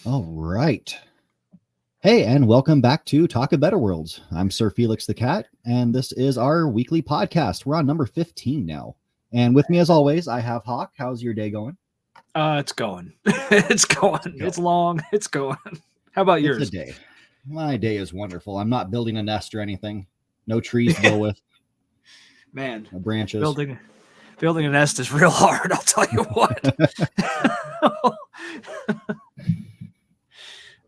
All right. Hey, and welcome back to Talk of Better Worlds. I'm Sir Felix the Cat, and this is our weekly podcast. We're on number 15 now. And with me, as always, I have Hawk. How's your day going? It's going. It's going. It's long. It's going. How about It's a yours? day. My day is wonderful. I'm not building a nest or anything. No trees to go with. Man, No branches. building a nest is real hard. I'll tell you what.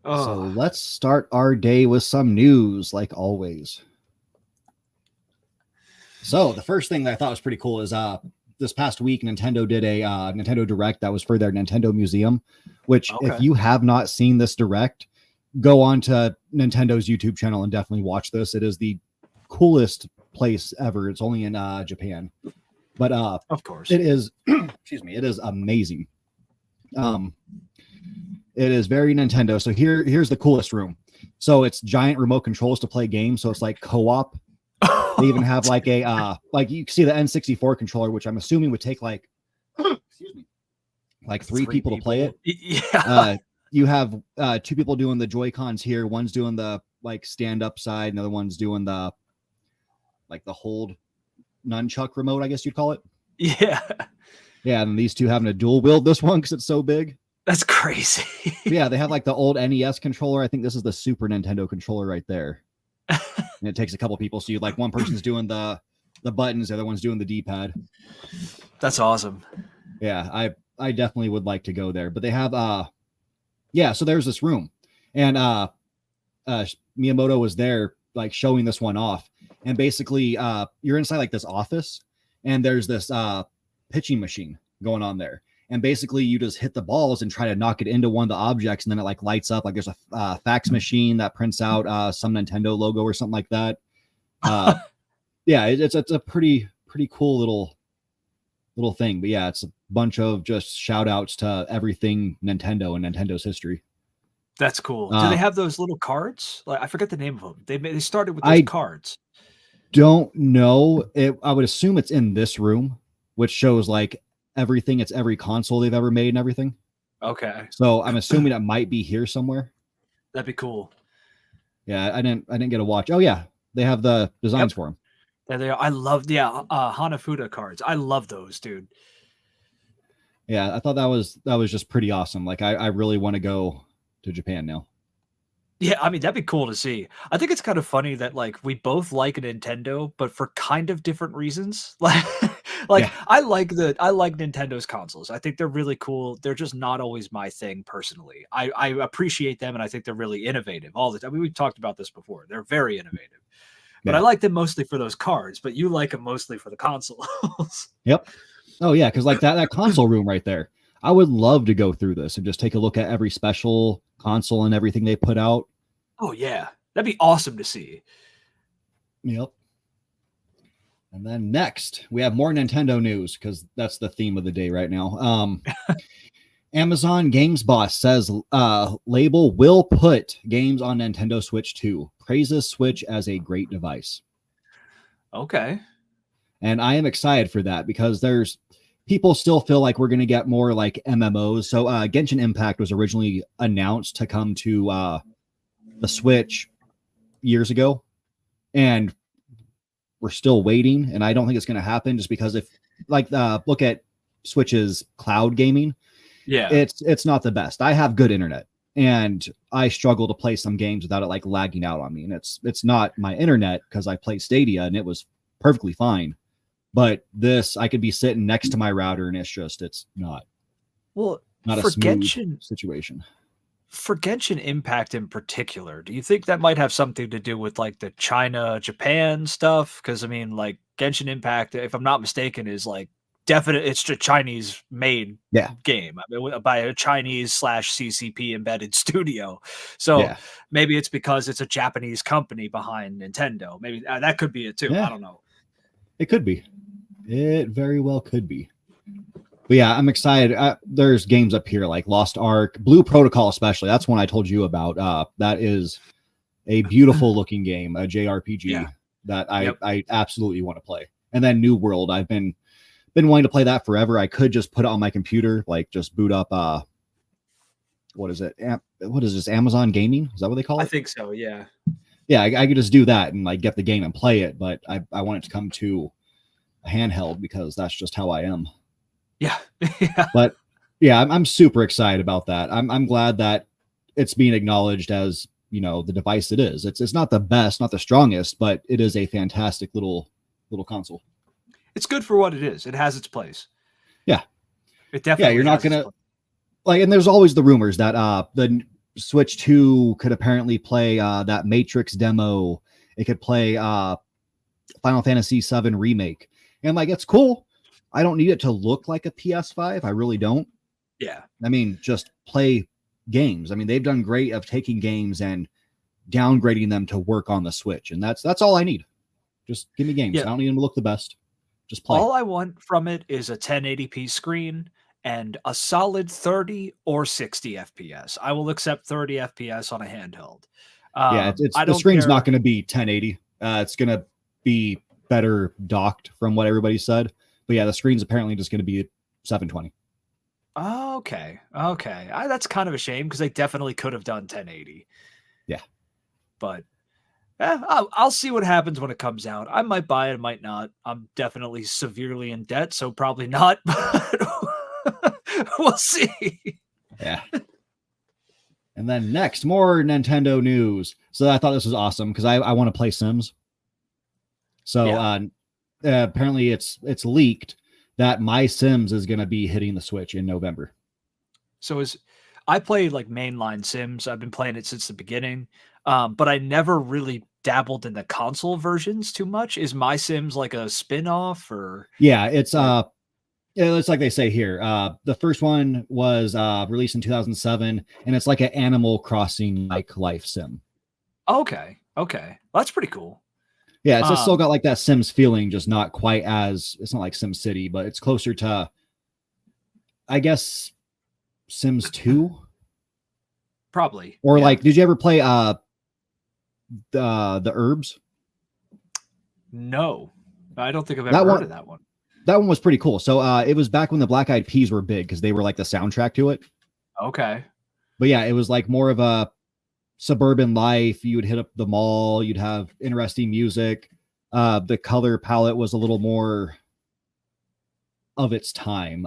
So let's start our day with some news, like always. So the first thing that I thought was pretty cool is this past week Nintendo did a Nintendo Direct that was for their Nintendo Museum, which if you have not seen this Direct, go on to Nintendo's YouTube channel and definitely watch this. It is the coolest place ever. It's only in Japan, but of course it is excuse me, it is amazing. It is very Nintendo. So here's the coolest room. So it's giant remote controls to play games, so it's like co-op. They even have like a like you see the N64 controller, which I'm assuming would take like excuse me, like three people to play it. Yeah. You have two people doing the Joy-Cons here. One's doing the like stand-up side, another one's doing the like the hold nunchuck remote, I guess you'd call it. Yeah. Yeah, and these two having to dual wield this one because it's so big. That's crazy. Yeah, they have like the old NES controller. I think this is the Super Nintendo controller right there. And it takes a couple people. So you like one person's doing the buttons, the other one's doing the D-pad. That's awesome. Yeah, I definitely would like to go there. But they have so there's this room. And Miyamoto was there like showing this one off. And basically you're inside like this office and there's this pitching machine going on there. And basically you just hit the balls and try to knock it into one of the objects. And then it like lights up. Like there's a fax machine that prints out some Nintendo logo or something like that. Yeah, it's a pretty cool little thing. But yeah, it's a bunch of just shout outs to everything Nintendo and Nintendo's history. That's cool. Do they have those little cards? Like I forget the name of them. They started with those cards. Don't know. I would assume it's in this room, which shows like everything. It's every console they've ever made and everything. Okay. So I'm assuming it might be here somewhere. That'd be cool. Yeah, I didn't get a watch. Oh yeah, they have the designs for them. There they are. I love Hanafuda cards. I love those, dude. Yeah, I thought that was just pretty awesome. Like I really want to go to Japan now. Yeah, I mean, that'd be cool to see. I think it's kind of funny that like we both like a Nintendo, but for kind of different reasons. Like I like Nintendo's consoles. I think they're really cool. They're just not always my thing personally. I appreciate them and I think they're really innovative all the time. I mean, we've talked about this before. They're very innovative. But I like them mostly for those cards, but you like them mostly for the consoles. Yep. Oh yeah, because like that console room right there. I would love to go through this and just take a look at every special console and everything they put out. Oh yeah, that'd be awesome to see. Yep. And then next, we have more Nintendo news because that's the theme of the day right now. Amazon Games Boss says label will put games on Nintendo Switch 2. Praises Switch as a great device. Okay. And I am excited for that because there's people still feel like we're going to get more like MMOs. So Genshin Impact was originally announced to come to the Switch years ago. And we're still waiting. And I don't think it's going to happen just because if like look at Switch's cloud gaming. Yeah, it's not the best. I have good internet and I struggle to play some games without it like lagging out on me. And it's not my internet because I play Stadia and it was perfectly fine. But this, I could be sitting next to my router and it's not. Well, not a smooth situation. For Genshin Impact in particular, do you think that might have something to do with like the China, Japan stuff? Because I mean, like Genshin Impact, if I'm not mistaken, is like it's a Chinese made game. I mean, by a Chinese /CCP embedded studio. So maybe it's because it's a Japanese company behind Nintendo. Maybe that could be it too. I don't know. It could be. It very well could be. But yeah, I'm excited. There's games up here like Lost Ark, Blue Protocol especially. That's one I told you about. That is a beautiful looking game, a JRPG that I absolutely want to play. And then New World, I've been wanting to play that forever. I could just put it on my computer, like just boot up what is it? What is this? Amazon Gaming? Is that what they call I it? think so. Yeah. Yeah, I could just do that and like get the game and play it, but I want it to come to a handheld because that's just how I am. Yeah. Yeah. But yeah, I'm super excited about that. I'm glad that it's being acknowledged as, the device it is. It's not the best, not the strongest, but it is a fantastic little console. It's good for what it is. It has its place. Yeah. It Yeah, definitely you're not has its gonna place. like, and there's always the rumors that the Switch 2 could apparently play that Matrix demo. It could play Final Fantasy 7 remake. And like, it's cool. I don't need it to look like a PS5. I really don't. Yeah. I mean, just play games. I mean, they've done great of taking games and downgrading them to work on the Switch, and that's all I need. Just give me games. Yeah. I don't need them to look the best. Just play. All I want from it is a 1080p screen and a solid 30 or 60 FPS. I will accept 30 FPS on a handheld. Yeah, it's I the don't screen's care. not going to be 1080. It's going to be better docked from what everybody said. But yeah, the screen's apparently just going to be 720. Okay. Okay. That's kind of a shame because they definitely could have done 1080. Yeah. But I'll see what happens when it comes out. I might buy it, might not. I'm definitely severely in debt, so probably not. But we'll see. Yeah. And then next, more Nintendo news. So I thought this was awesome because I want to play Sims. So Yeah. Apparently it's leaked that My Sims is going to be hitting the Switch in November. So I play like mainline Sims. I've been playing it since the beginning, but I never really dabbled in the console versions too much. Is My Sims like a spin-off or? Yeah, it's like they say here. The first one was released in 2007, and it's like an Animal Crossing like life sim. Okay, okay, well, that's pretty cool. Yeah, it's just still got like that Sims feeling, just not quite as, it's not like Sim City, but it's closer to, I guess, Sims 2. Probably. Or yeah. like, did you ever play the Herbs? No, I don't think I've ever heard of that one. That one was pretty cool. So it was back when the Black Eyed Peas were big because they were like the soundtrack to it. Okay. But yeah, it was like more of a suburban life. You would hit up the mall. You'd have interesting music. The color palette was a little more of its time.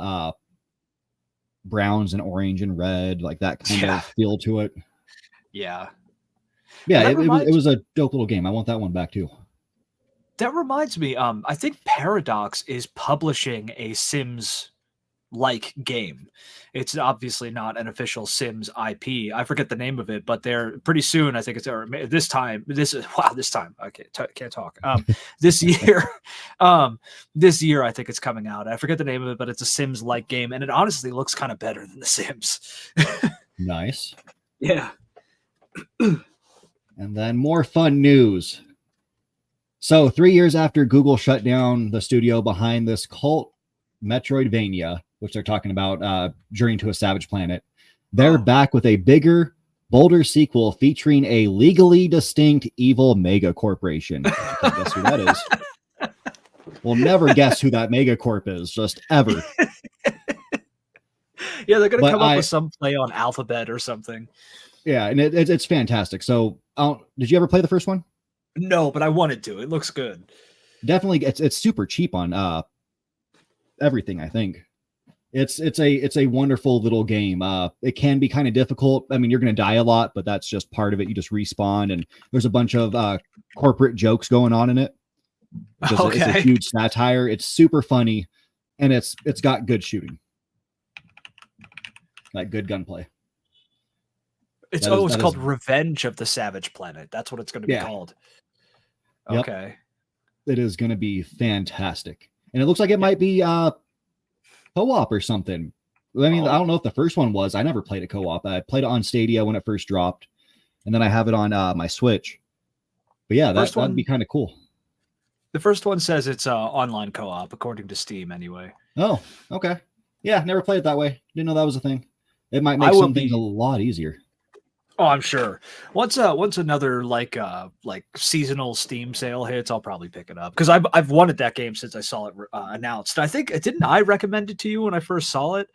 Browns and orange and red, like that kind of feel to it. Yeah. Yeah, it was a dope little game. I want that one back too. That reminds me, I think Paradox is publishing a Sims like game. It's obviously not an official Sims IP. I forget the name of it, but they're pretty soon. I think it's this time. Okay, can't talk. This year, I think it's coming out. I forget the name of it, but it's a Sims like game, and it honestly looks kind of better than The Sims. Nice. Yeah. And then more fun news. So 3 years after Google shut down the studio behind this cult Metroidvania, which they're talking about, Journey to a Savage Planet, they're back with a bigger, bolder sequel featuring a legally distinct evil mega corporation. You can't guess who that is. We'll never guess who that mega corp is, just ever. Yeah, they're going to come up with some play on Alphabet or something. Yeah, and it's fantastic. So did you ever play the first one? No, but I wanted to. It looks good. Definitely, it's super cheap on everything. I think it's a wonderful little game. It can be kind of difficult. I mean, you're going to die a lot, but that's just part of it. You just respawn, and there's a bunch of corporate jokes going on in it. It's a huge satire. It's super funny, and it's got good shooting, like good gunplay. It's called Revenge of the Savage Planet. That's what it's going to be called. Yep. Okay. It is going to be fantastic. And it looks like it might be co-op or something. I mean, I don't know if the first one was. I never played a co-op. I played it on Stadia when it first dropped. And then I have it on my Switch. But yeah, that'd be kind of cool. The first one says it's online co-op, according to Steam anyway. Oh, okay. Yeah, never played it that way. Didn't know that was a thing. It might make some things a lot easier. Oh, I'm sure. Once another like seasonal Steam sale hits, I'll probably pick it up because I've wanted that game since I saw it announced. I think didn't I recommend it to you when I first saw it?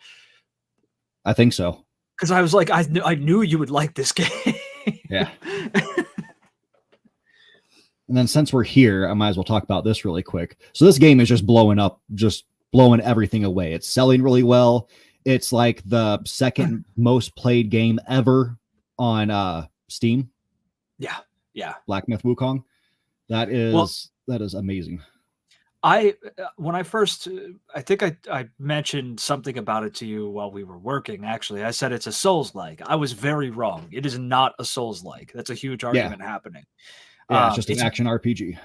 I think so. because I was like, I knew you would like this game. Yeah. And then since we're here, I might as well talk about this really quick. So this game is just blowing up, just blowing everything away. It's selling really well. It's like the second most played game ever on Steam. Yeah. Black Myth Wukong. That is amazing. When I first, I think I mentioned something about it to you while we were working. Actually, I said it's a Souls-like. I was very wrong. It is not a Souls-like. That's a huge argument happening. Yeah, it's just an action RPG.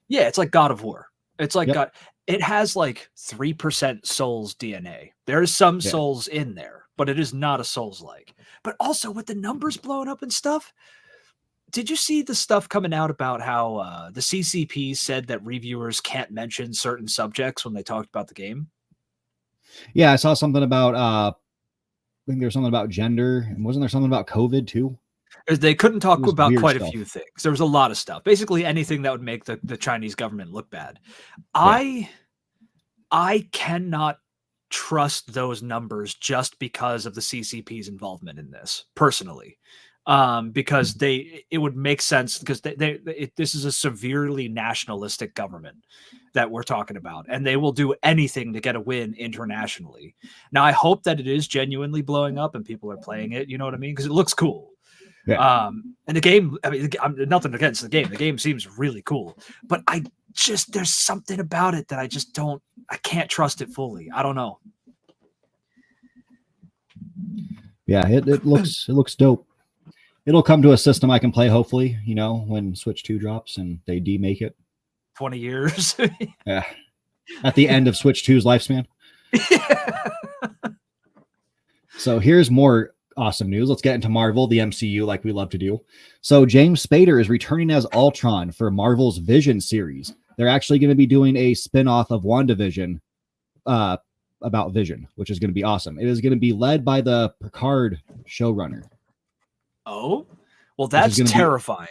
Yeah, it's like God of War. It's like Yep. it has like 3% Souls DNA. There is some Souls in there, but it is not a Souls-like. But also with the numbers blowing up and stuff, did you see the stuff coming out about how the CCP said that reviewers can't mention certain subjects when they talked about the game? Yeah, I saw something about I think there's something about gender, and wasn't there something about COVID too? They couldn't talk about quite stuff. a few things. There was a lot of stuff. Basically anything that would make the Chinese government look bad. Yeah. I cannot trust those numbers just because of the CCP's involvement in this, personally. Because it would make sense because this is a severely nationalistic government that we're talking about, and they will do anything to get a win internationally. Now, I hope that it is genuinely blowing up and people are playing it. You know what I mean? Because it looks cool. Yeah. And the game, I mean, I'm nothing against the game. The game seems really cool, but there's something about it that I can't trust it fully. I don't know. Yeah, it looks dope. It'll come to a system I can play, hopefully, when Switch 2 drops and they demake it. 20 years. Yeah. At the end of Switch 2's lifespan. So here's more awesome news. Let's get into Marvel, the MCU, like we love to do. So James Spader is returning as Ultron for Marvel's Vision series. They're actually going to be doing a spin-off of WandaVision about Vision, which is going to be awesome. It is going to be led by the Picard showrunner. Oh, well, that's terrifying.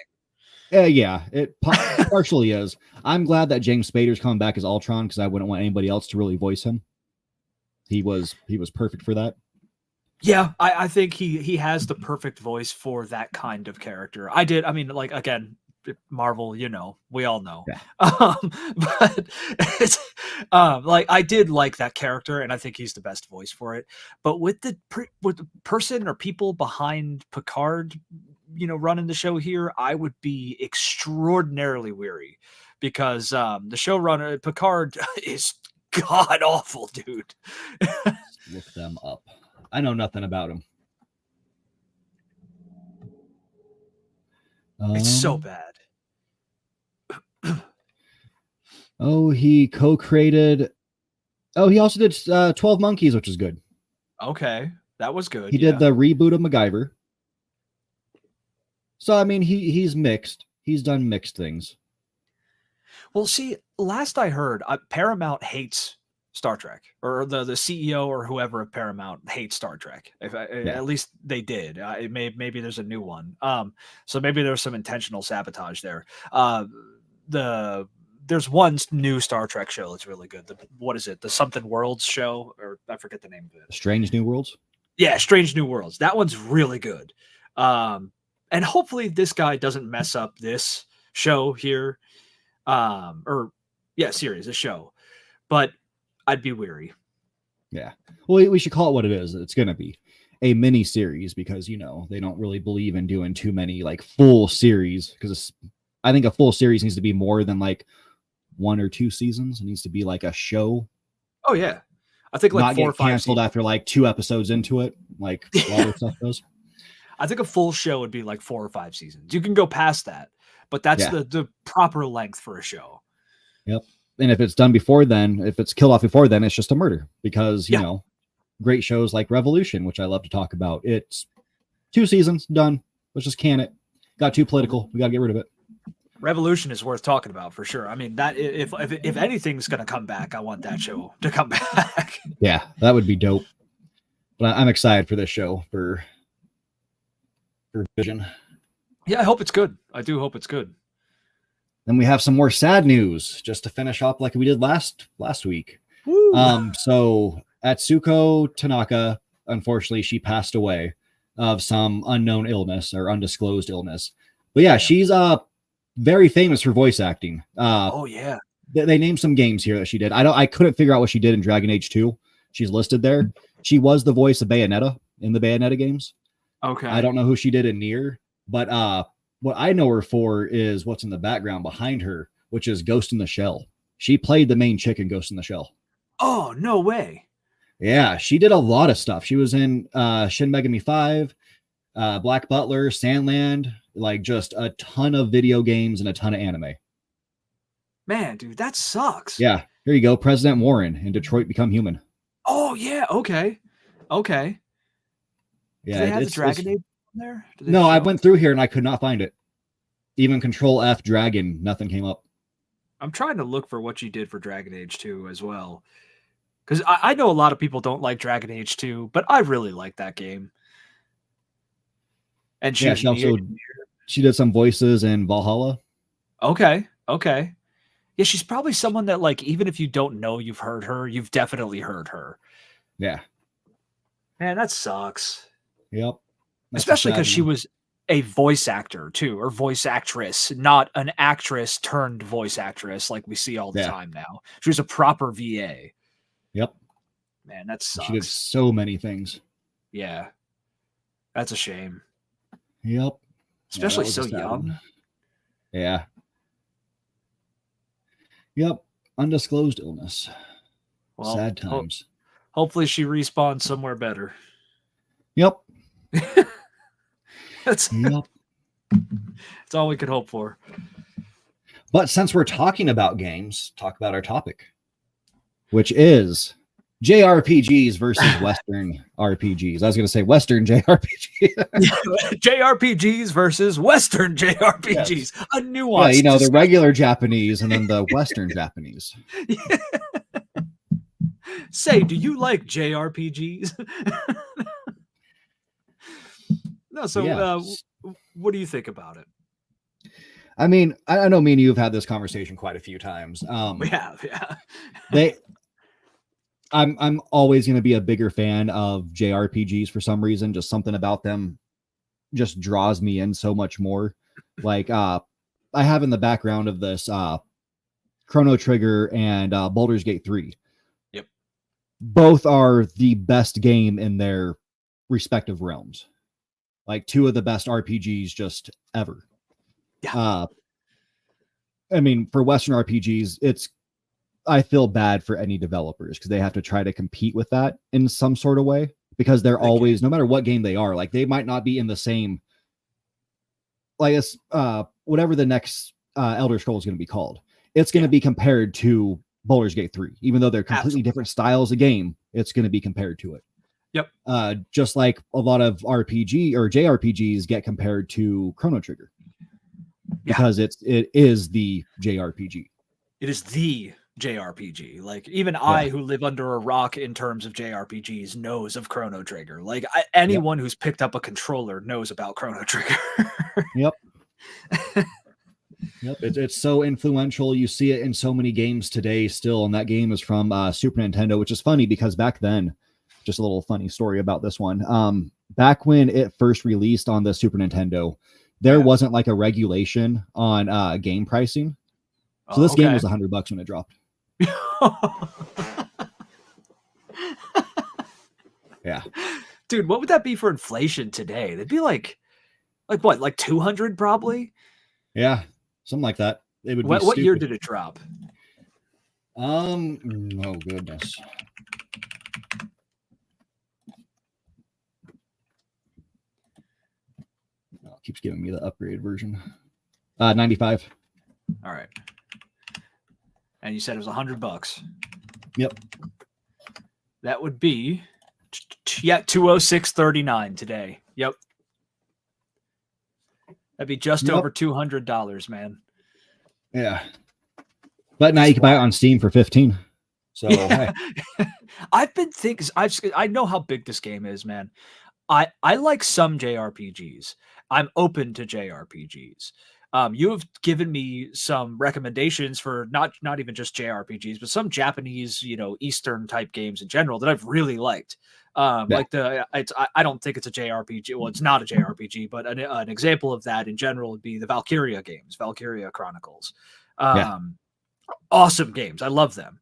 Yeah, it partially is. I'm glad that James Spader's coming back as Ultron because I wouldn't want anybody else to really voice him. He was perfect for that. Yeah, I think he has the perfect voice for that kind of character. I mean, like, again, Marvel, we all know. Yeah. But it's like I did like that character, and I think he's the best voice for it. But with the person or people behind Picard, running the show here, I would be extraordinarily weary because the showrunner Picard is god awful, dude. Look them up. I know nothing about him. It's so bad. He co-created. He also did 12 Monkeys, which is good. Okay, that was good. He did the reboot of MacGyver. So I mean, he's mixed. He's done mixed things. Well, see, last I heard, Paramount hates Star Trek, or the CEO or whoever of Paramount hates Star Trek. At least they did. Maybe there's a new one. So maybe there's some intentional sabotage there. There's one new Star Trek show that's really good. What is it? The Something Worlds show, or I forget the name of it. Strange New Worlds. Yeah, Strange New Worlds. That one's really good. And hopefully this guy doesn't mess up this show here. Series, a show. But I'd be weary. Yeah. Well, we should call it what it is. It's going to be a mini series because, they don't really believe in doing too many like full series because I think a full series needs to be more than like 1 or 2 seasons. It needs to be like a show. Oh, yeah. I think like not 4 or 5 canceled seasons. After like 2 episodes into it, like all this stuff goes. I think a full show would be like 4 or 5 seasons. You can go past that, but that's the proper length for a show. Yep. And if it's done before then, if it's killed off before then, it's just a murder because, great shows like Revolution, which I love to talk about. It's 2 seasons done. Let's just can it. Got too political. We got to get rid of it. Revolution is worth talking about for sure. I mean, that if anything's going to come back, I want that show to come back. Yeah, that would be dope. But I'm excited for this show for Vision. Yeah, I hope it's good. I do hope it's good. Then we have some more sad news just to finish up like we did last week. Woo. So Atsuko Tanaka, unfortunately, she passed away. of some unknown illness or undisclosed illness. But yeah, Yeah. she's very famous for voice acting. Oh yeah. They named some games here that she did. I couldn't figure out what she did in Dragon Age 2. She's listed there. She was the voice of Bayonetta in the Bayonetta games. Okay. I don't know who she did in Nier, but what I know her for is what's in the background behind her, which is Ghost in the Shell. She played the main chick in Ghost in the Shell. Oh, no way. Yeah, she did a lot of stuff. She was in Shin Megami 5, Black Butler, Sandland, like just a ton of video games and a ton of anime. Man, dude, that sucks. Yeah, here you go. President Warren in Detroit Become Human. Oh, yeah. Okay. Okay. Yeah, Do they have the Dragon Age on there? No, I went through here and I could not find it. Even Control F Dragon, nothing came up. I'm trying to look for what you did for Dragon Age 2 as well. Because I know a lot of people don't like Dragon Age 2, but I really like that game. And she did some voices in Valhalla. Okay. Okay. Yeah, she's probably someone that, like, even if you don't know you've heard her, you've definitely heard her. Yeah. Man, that sucks. Yep. Especially because she was a voice actor too, or voice actress, not an actress turned voice actress like we see all the time now. She was a proper VA. Yep. Man, that sucks. She did so many things. Yeah. That's a shame. Yep. Especially so young. Yeah. Yep. Undisclosed illness. Well, sad times. Hopefully she respawns somewhere better. Yep. That's all we could hope for. But since we're talking about games, talk about our topic, which is JRPGs versus Western RPGs. I was going to say Western JRPGs. JRPGs versus Western JRPGs. Yes. A nuance. Yeah, the regular Japanese and then the Western Japanese. Yeah. Say, do you like JRPGs? No, so what do you think about it? I mean, I know me and you have had this conversation quite a few times. We have, yeah. I'm always going to be a bigger fan of JRPGs for some reason. Just something about them just draws me in so much more. Like I have in the background of this Chrono Trigger and Baldur's Gate 3. Yep. Both are the best game in their respective realms. Like two of the best RPGs just ever. Yeah. I mean, for Western RPGs, I feel bad for any developers because they have to try to compete with that in some sort of way, because they're always, no matter what game they are, like they might not be in the same, like whatever the next Elder Scrolls is going to be called. It's going to be compared to Baldur's Gate 3, even though they're completely different styles of game. It's going to be compared to it. Yep. Just like a lot of RPG or JRPGs get compared to Chrono Trigger, because it is the JRPG. It is the JRPG. Like even I, who live under a rock in terms of JRPGs, knows of Chrono Trigger. Like anyone who's picked up a controller knows about Chrono Trigger. Yep. Yep. It's so influential. You see it in so many games today still, and that game is from Super Nintendo, which is funny because back then, just a little funny story about this one. Back when it first released on the Super Nintendo, there wasn't like a regulation on game pricing. So this game was $100 when it dropped. Yeah. Dude, what would that be for inflation today? They'd be like what, like 200 probably? Yeah, something like that. It would be what year did it drop? Oh goodness. Keeps giving me the upgraded version. 95. All right. And you said it was $100. Yep. That would be $206.39 today. Yep. That'd be just over $200, man. Yeah. But now you can buy it on Steam for $15. So hey. I've been thinking, I know how big this game is, man. I like some JRPGs. I'm open to JRPGs. You have given me some recommendations for not even just JRPGs, but some Japanese, Eastern type games in general that I've really liked. Yeah. Like I don't think it's a JRPG. Well, it's not a JRPG, but an example of that in general would be the Valkyria games, Valkyria Chronicles. Yeah. Awesome games. I love them.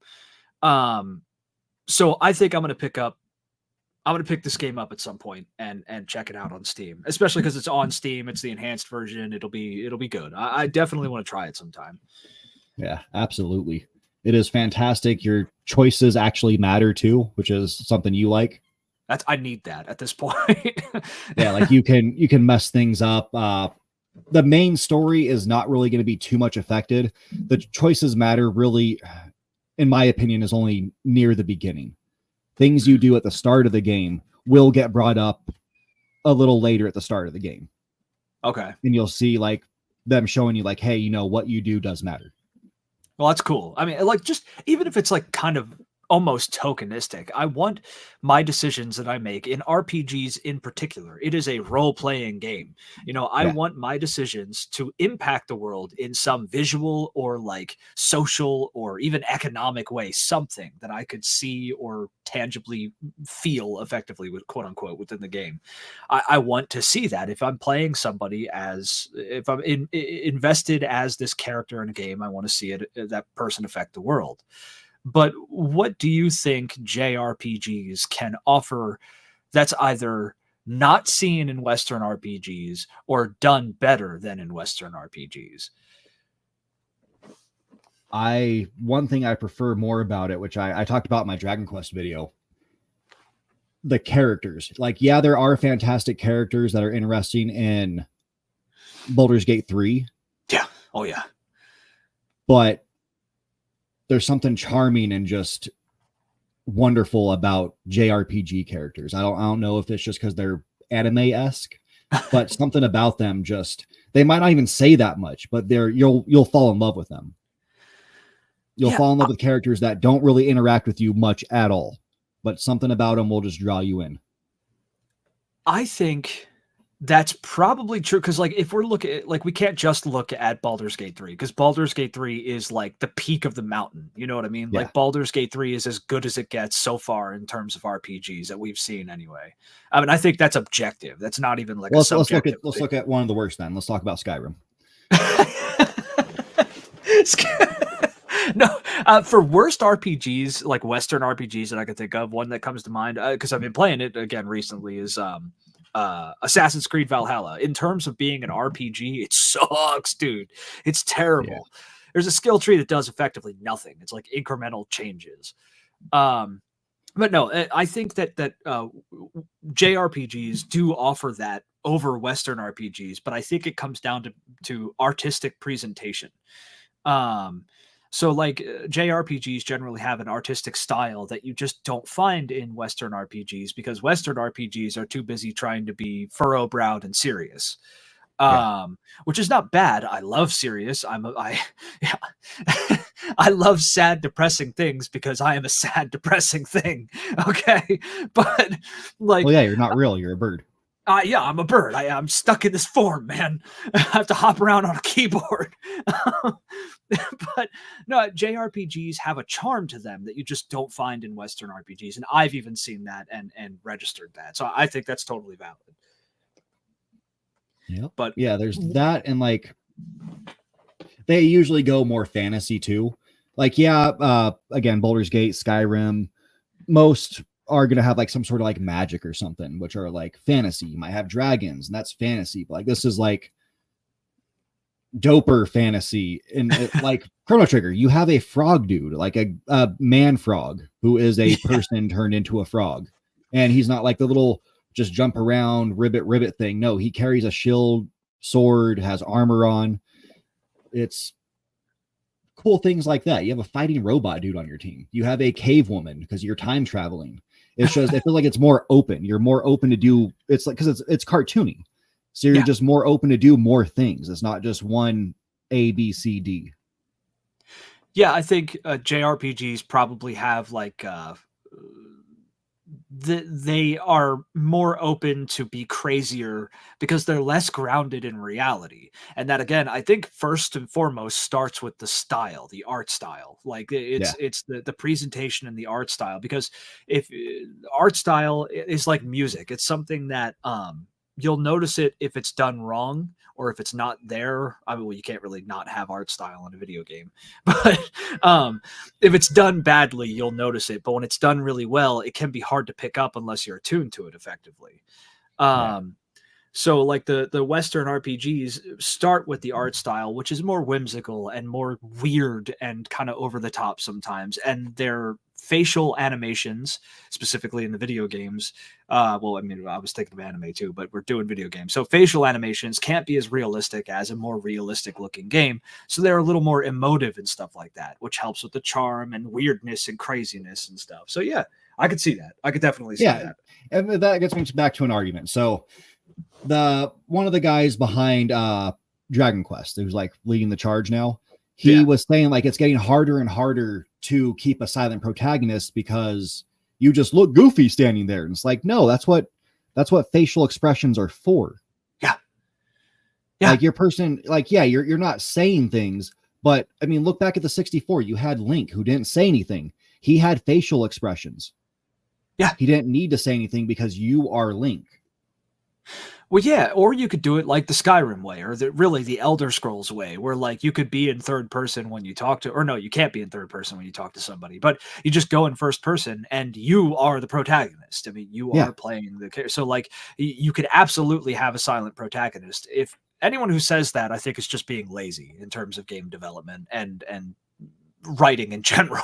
So I think I'm going to pick this game up at some point and check it out on Steam, especially because it's on Steam. It's the enhanced version. It'll be good. I definitely want to try it sometime. Yeah, absolutely. It is fantastic. Your choices actually matter too, which is something you like. I need that at this point. Yeah, like you can mess things up. The main story is not really going to be too much affected. The choices matter really, in my opinion, is only near the beginning. Things you do at the start of the game will get brought up a little later at the start of the game. Okay. And you'll see like them showing you like, hey, what you do does matter. Well, that's cool. I mean, like, just even if it's like kind of almost tokenistic, I want my decisions that I make in RPGs in particular. It is a role-playing game. I want my decisions to impact the world in some visual or like social or even economic way, something that I could see or tangibly feel effectively with quote unquote within the game. I want to see that if I'm playing somebody if I'm invested as this character in a game, I want to see that person affect the world. But what do you think JRPGs can offer that's either not seen in Western RPGs or done better than in Western RPGs? One thing I prefer more about it, which I talked about in my Dragon Quest video, the characters. Like, yeah, there are fantastic characters that are interesting in Baldur's Gate 3. Yeah. Oh, yeah. But there's something charming and just wonderful about JRPG characters. I don't know if it's just because they're anime-esque, but something about them they might not even say that much, but you'll fall in love with them. You'll fall in love with characters that don't really interact with you much at all, but something about them will just draw you in. I think that's probably true, because like if we're looking at, like, we can't just look at Baldur's Gate 3, because Baldur's Gate 3 is like the peak of the mountain. You know what I mean? Yeah. Like Baldur's Gate 3 is as good as it gets so far in terms of RPGs that we've seen anyway. I mean, I think that's objective. That's not even like let's look at one of the worst then. Let's talk about Skyrim. No, for worst RPGs, like Western RPGs that I could think of, one that comes to mind, because I've been playing it again recently, is Assassin's Creed Valhalla. In terms of being an RPG, it sucks, dude. It's terrible. Yeah. There's a skill tree that does effectively nothing. It's like incremental changes. But no, I think that JRPGs do offer that over Western RPGs, but I think it comes down to artistic presentation. So like JRPGs generally have an artistic style that you just don't find in Western RPGs, because Western RPGs are too busy trying to be furrow-browed and serious. Which is not bad. I love serious. I love sad, depressing things because I am a sad, depressing thing. Okay. But like, well, yeah, you're not real. You're a bird. Yeah, I'm a bird. I'm stuck in this form, man. I have to hop around on a keyboard. But no, JRPGs have a charm to them that you just don't find in Western RPGs. And I've even seen that and registered that. So I think that's totally valid. Yeah. But yeah, there's that. And like, they usually go more fantasy too. Like, yeah, again, Baldur's Gate, Skyrim, most are going to have like some sort of like magic or something, which are like fantasy. You might have dragons, and that's fantasy. But like, this is like doper fantasy. And like Chrono Trigger, you have a frog dude, like a man frog who is a person turned into a frog. And he's not like the little just jump around ribbit thing. No, he carries a shield, sword, has armor on. It's cool things like that. You have a fighting robot dude on your team. You have a cave woman because you're time traveling. It's just, I feel like it's more open. You're more open to do, it's like, because it's cartoony. So you're just more open to do more things. It's not just one A, B, C, D. Yeah, I think JRPGs probably have like they are more open to be crazier because they're less grounded in reality. And that, again, I think first and foremost starts with the style, the art style. Like Yeah. it's the presentation and the art style, because if art style is like music, it's something that you'll notice it if it's done wrong or if it's not there. I mean, well, you can't really not have art style in a video game, but if it's done badly, you'll notice it. But when it's done really well, it can be hard to pick up unless you're attuned to it effectively. Yeah. Um, so like the Western RPGs start with the art style, which is more whimsical and more weird and kind of over the top sometimes. And their facial animations, specifically in the video games, well, I mean, I was thinking of anime too, but we're doing video games. So facial animations can't be as realistic as a more realistic looking game. So they're a little more emotive and stuff like that, which helps with the charm and weirdness and craziness and stuff. So yeah, I could see that. I could definitely see that. And that gets me back to an argument. So one of the guys behind Dragon Quest, who's like leading the charge now, he was saying like it's getting harder and harder to keep a silent protagonist because you just look goofy standing there. And it's like, no, that's what facial expressions are for. Yeah. Like your person, like, yeah, you're not saying things, but I mean, look back at the 64, you had Link who didn't say anything. He had facial expressions. Yeah. He didn't need to say anything because you are Link. Well, yeah, or you could do it like the Skyrim way, or the Elder Scrolls way, where like you could be in third person when you talk to, or no, you can't be in third person when you talk to somebody, but you just go in first person and you are the protagonist. I mean, you are playing the character. So like you could absolutely have a silent protagonist. If anyone who says that, I think is just being lazy in terms of game development and writing in general.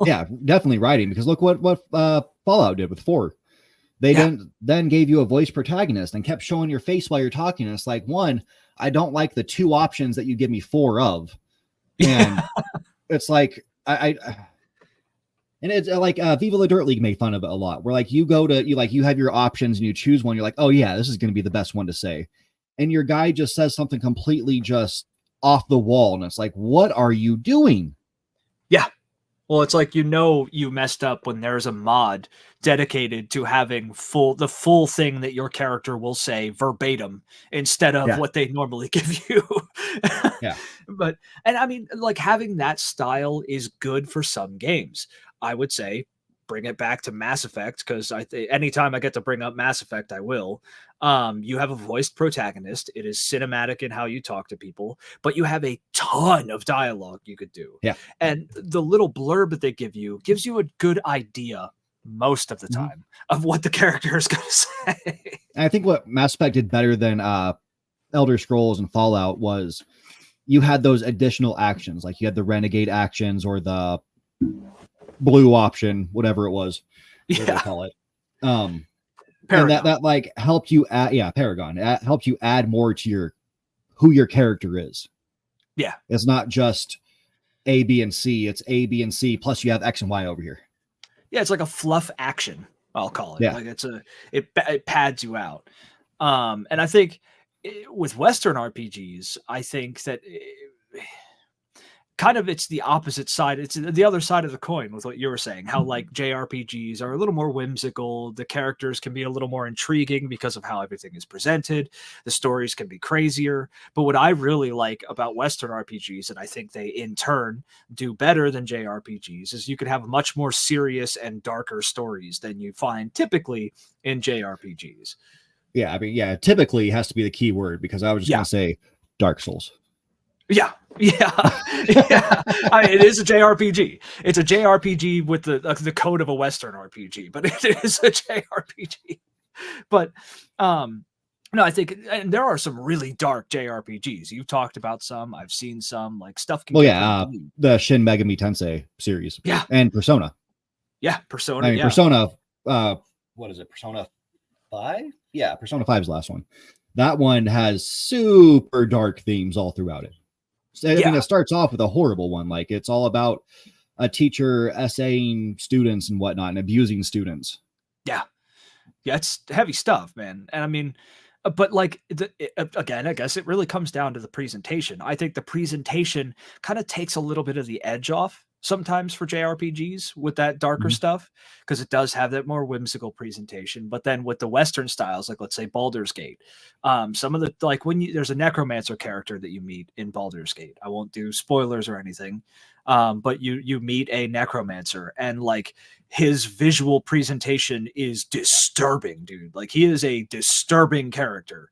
Yeah, definitely writing, because look what Fallout did with 4. They then gave you a voice protagonist and kept showing your face while you're talking. And it's like, one, I don't like the 2 options that you give me 4 of. And it's like, and it's like Viva La Dirt League made fun of it a lot, where like you have your options and you choose one. You're like, oh yeah, this is going to be the best one to say. And your guy just says something completely just off the wall. And it's like, what are you doing? Yeah. Well, it's like, you messed up when there's a mod dedicated to having the full thing that your character will say verbatim instead of what they normally give you. Yeah. And I mean, like, having that style is good for some games. I would say bring it back to Mass Effect, because anytime I get to bring up Mass Effect, I will. You have a voiced protagonist. It is cinematic in how you talk to people, but you have a ton of dialogue you could do. Yeah. And the little blurb that they give you gives you a good idea most of the time of what the character is going to say. And I think what Mass Effect did better than Elder Scrolls and Fallout was you had those additional actions. Like you had the renegade actions or the blue option, whatever it was, whatever they call it. And that like helped you add, Paragon, helped you add more to who your character is. Yeah. It's not just A, B, and C. It's A, B, and C, plus you have X and Y over here. Yeah, it's like a fluff action, I'll call it. Yeah. Like it pads you out. And I think with Western RPGs, I think that kind of it's the opposite side. It's the other side of the coin with what you were saying, how like JRPGs are a little more whimsical. The characters can be a little more intriguing because of how everything is presented. The stories can be crazier. But what I really like about Western RPGs, and I think they in turn do better than JRPGs, is you can have much more serious and darker stories than you find typically in JRPGs. Yeah, I mean, typically has to be the key word, because I was just going to say Dark Souls. Yeah. I mean, it is a JRPG. It's a JRPG with the code of a Western RPG, but it is a JRPG. But no, I think, and there are some really dark JRPGs. You've talked about some. I've seen some. Like stuff. The Shin Megami Tensei series. Yeah, and Persona. Yeah, Persona. I mean, Persona. What is it? Persona 5? Yeah, Persona 5 is the last one. That one has super dark themes all throughout it. I mean, it starts off with a horrible one. Like it's all about a teacher essaying students and whatnot and abusing students. Yeah, it's heavy stuff, man. And I mean, but like again, I guess it really comes down to the presentation. I think the presentation kind of takes a little bit of the edge off sometimes for JRPGs with that darker stuff, because it does have that more whimsical presentation. But then with the Western styles, like let's say Baldur's Gate, some of the like there's a necromancer character that you meet in Baldur's Gate. I won't do spoilers or anything, but you meet a necromancer, and like his visual presentation is disturbing, dude. Like he is a disturbing character.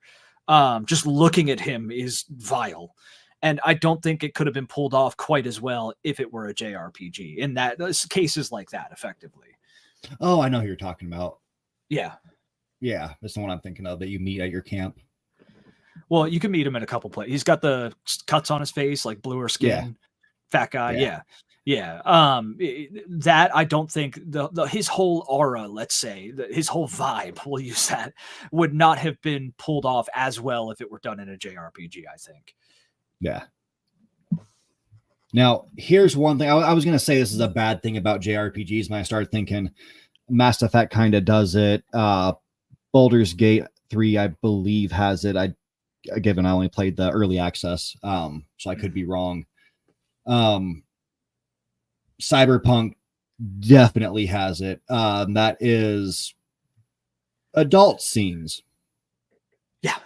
Just looking at him is vile. And I don't think it could have been pulled off quite as well if it were a JRPG in that those cases like that, effectively. Oh, I know who you're talking about. Yeah. Yeah, that's the one I'm thinking of that you meet at your camp. Well, you can meet him in a couple places. He's got the cuts on his face, like bluer skin, fat guy. Yeah. That I don't think his whole aura, let's say, his whole vibe, we'll use that, would not have been pulled off as well if it were done in a JRPG, I think. Yeah. Now, here's one thing. I was going to say this is a bad thing about JRPGs, when I started thinking Mass Effect kind of does it. Baldur's Gate 3, I believe, has it. Given I only played the early access, so I could be wrong. Cyberpunk definitely has it. That is adult scenes. Yeah.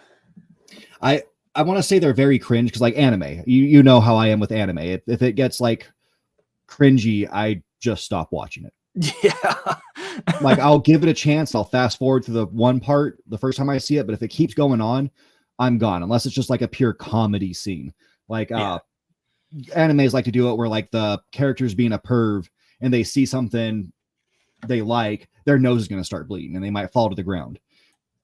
I want to say they're very cringe because, like, anime, you know how I am with anime. If it gets like cringy, I just stop watching it. Yeah. Like, I'll give it a chance. I'll fast forward to the one part the first time I see it, but if it keeps going on, I'm gone. Unless it's just like a pure comedy scene. Like, animes like to do it where like the character's being a perv and they see something they like, their nose is going to start bleeding and they might fall to the ground.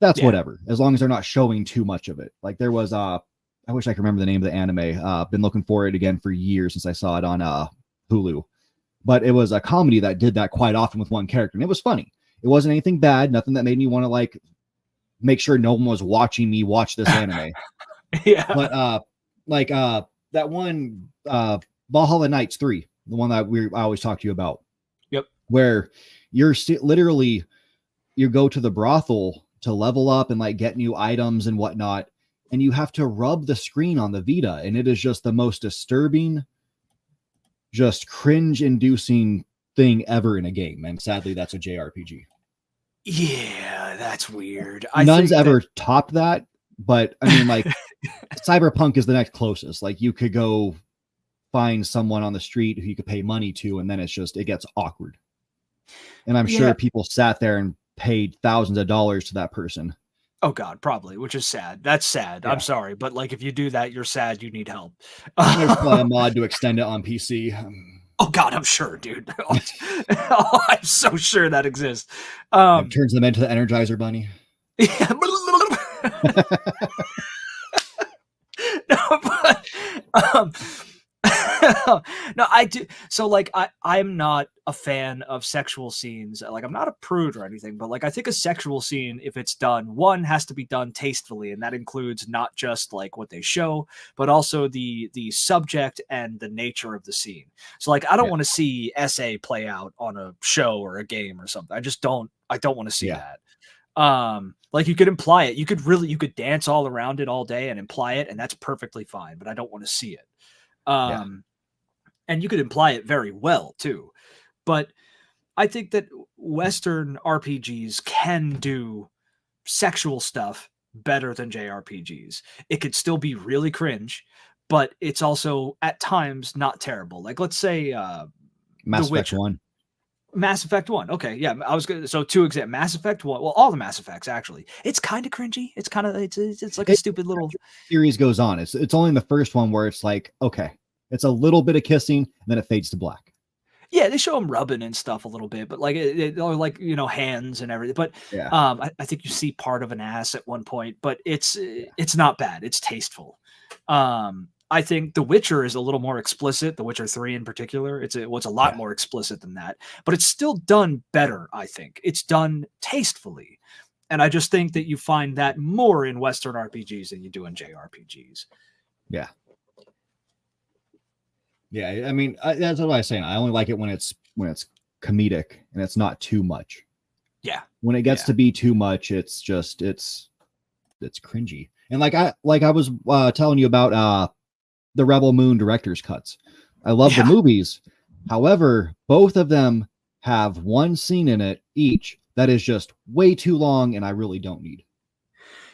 That's whatever, as long as they're not showing too much of it. Like there was I wish I could remember the name of the anime. Been looking for it again for years since I saw it on Hulu. But it was a comedy that did that quite often with one character, and it was funny. It wasn't anything bad, nothing that made me want to like make sure no one was watching me watch this anime. Yeah. But that one Valhalla Knights 3, the one that I always talk to you about. Yep. Where you're literally you go to the brothel to level up and like get new items and whatnot, and you have to rub the screen on the Vita, and it is just the most disturbing, just cringe-inducing thing ever in a game. And sadly, that's a JRPG. Yeah, that's weird. None's ever topped that, but I mean, like, Cyberpunk is the next closest. Like, you could go find someone on the street who you could pay money to, and then it gets awkward. And I'm sure people sat there and paid thousands of dollars to that person. Oh God, probably, which is sad. That's sad. Yeah. I'm sorry, but like if you do that, you're sad. You need help. There's probably a mod to extend it on PC. Oh God, I'm sure, dude. I'm so sure that exists. It turns them into the Energizer Bunny. Yeah. No, but no, I do. So like, I'm not a fan of sexual scenes. Like, I'm not a prude or anything, but like, I think a sexual scene, if it's done, one has to be done tastefully. And that includes not just like what they show, but also the subject and the nature of the scene. So like, I don't want to see SA play out on a show or a game or something. I don't want to see that. Like you could imply it. You could dance all around it all day and imply it. And that's perfectly fine, but I don't want to see it. And you could imply it very well too, but I think that Western RPGs can do sexual stuff better than JRPGs. It could still be really cringe, but it's also at times not terrible. Like let's say Mass Effect 1. Mass Effect 1. Okay, yeah, I was gonna. So two examples. Mass Effect 1. Well, all the Mass Effects actually. It's kind of cringy. It's kind of it's like a stupid little series goes on. It's only in the first one where it's like, okay, it's a little bit of kissing, and then it fades to black. Yeah, they show him rubbing and stuff a little bit, but like or like hands and everything. But I think you see part of an ass at one point, but it's not bad. It's tasteful. I think The Witcher is a little more explicit. The Witcher 3 in particular, it's a lot more explicit than that, but it's still done better. I think it's done tastefully, and I just think that you find that more in Western RPGs than you do in JRPGs. Yeah. Yeah, I mean, that's what I was saying. I only like it when it's comedic and it's not too much. Yeah. When it gets to be too much, it's just it's cringy. And like I was telling you about the Rebel Moon director's cuts. I love the movies, However, both of them have one scene in it each that is just way too long, and I really don't need.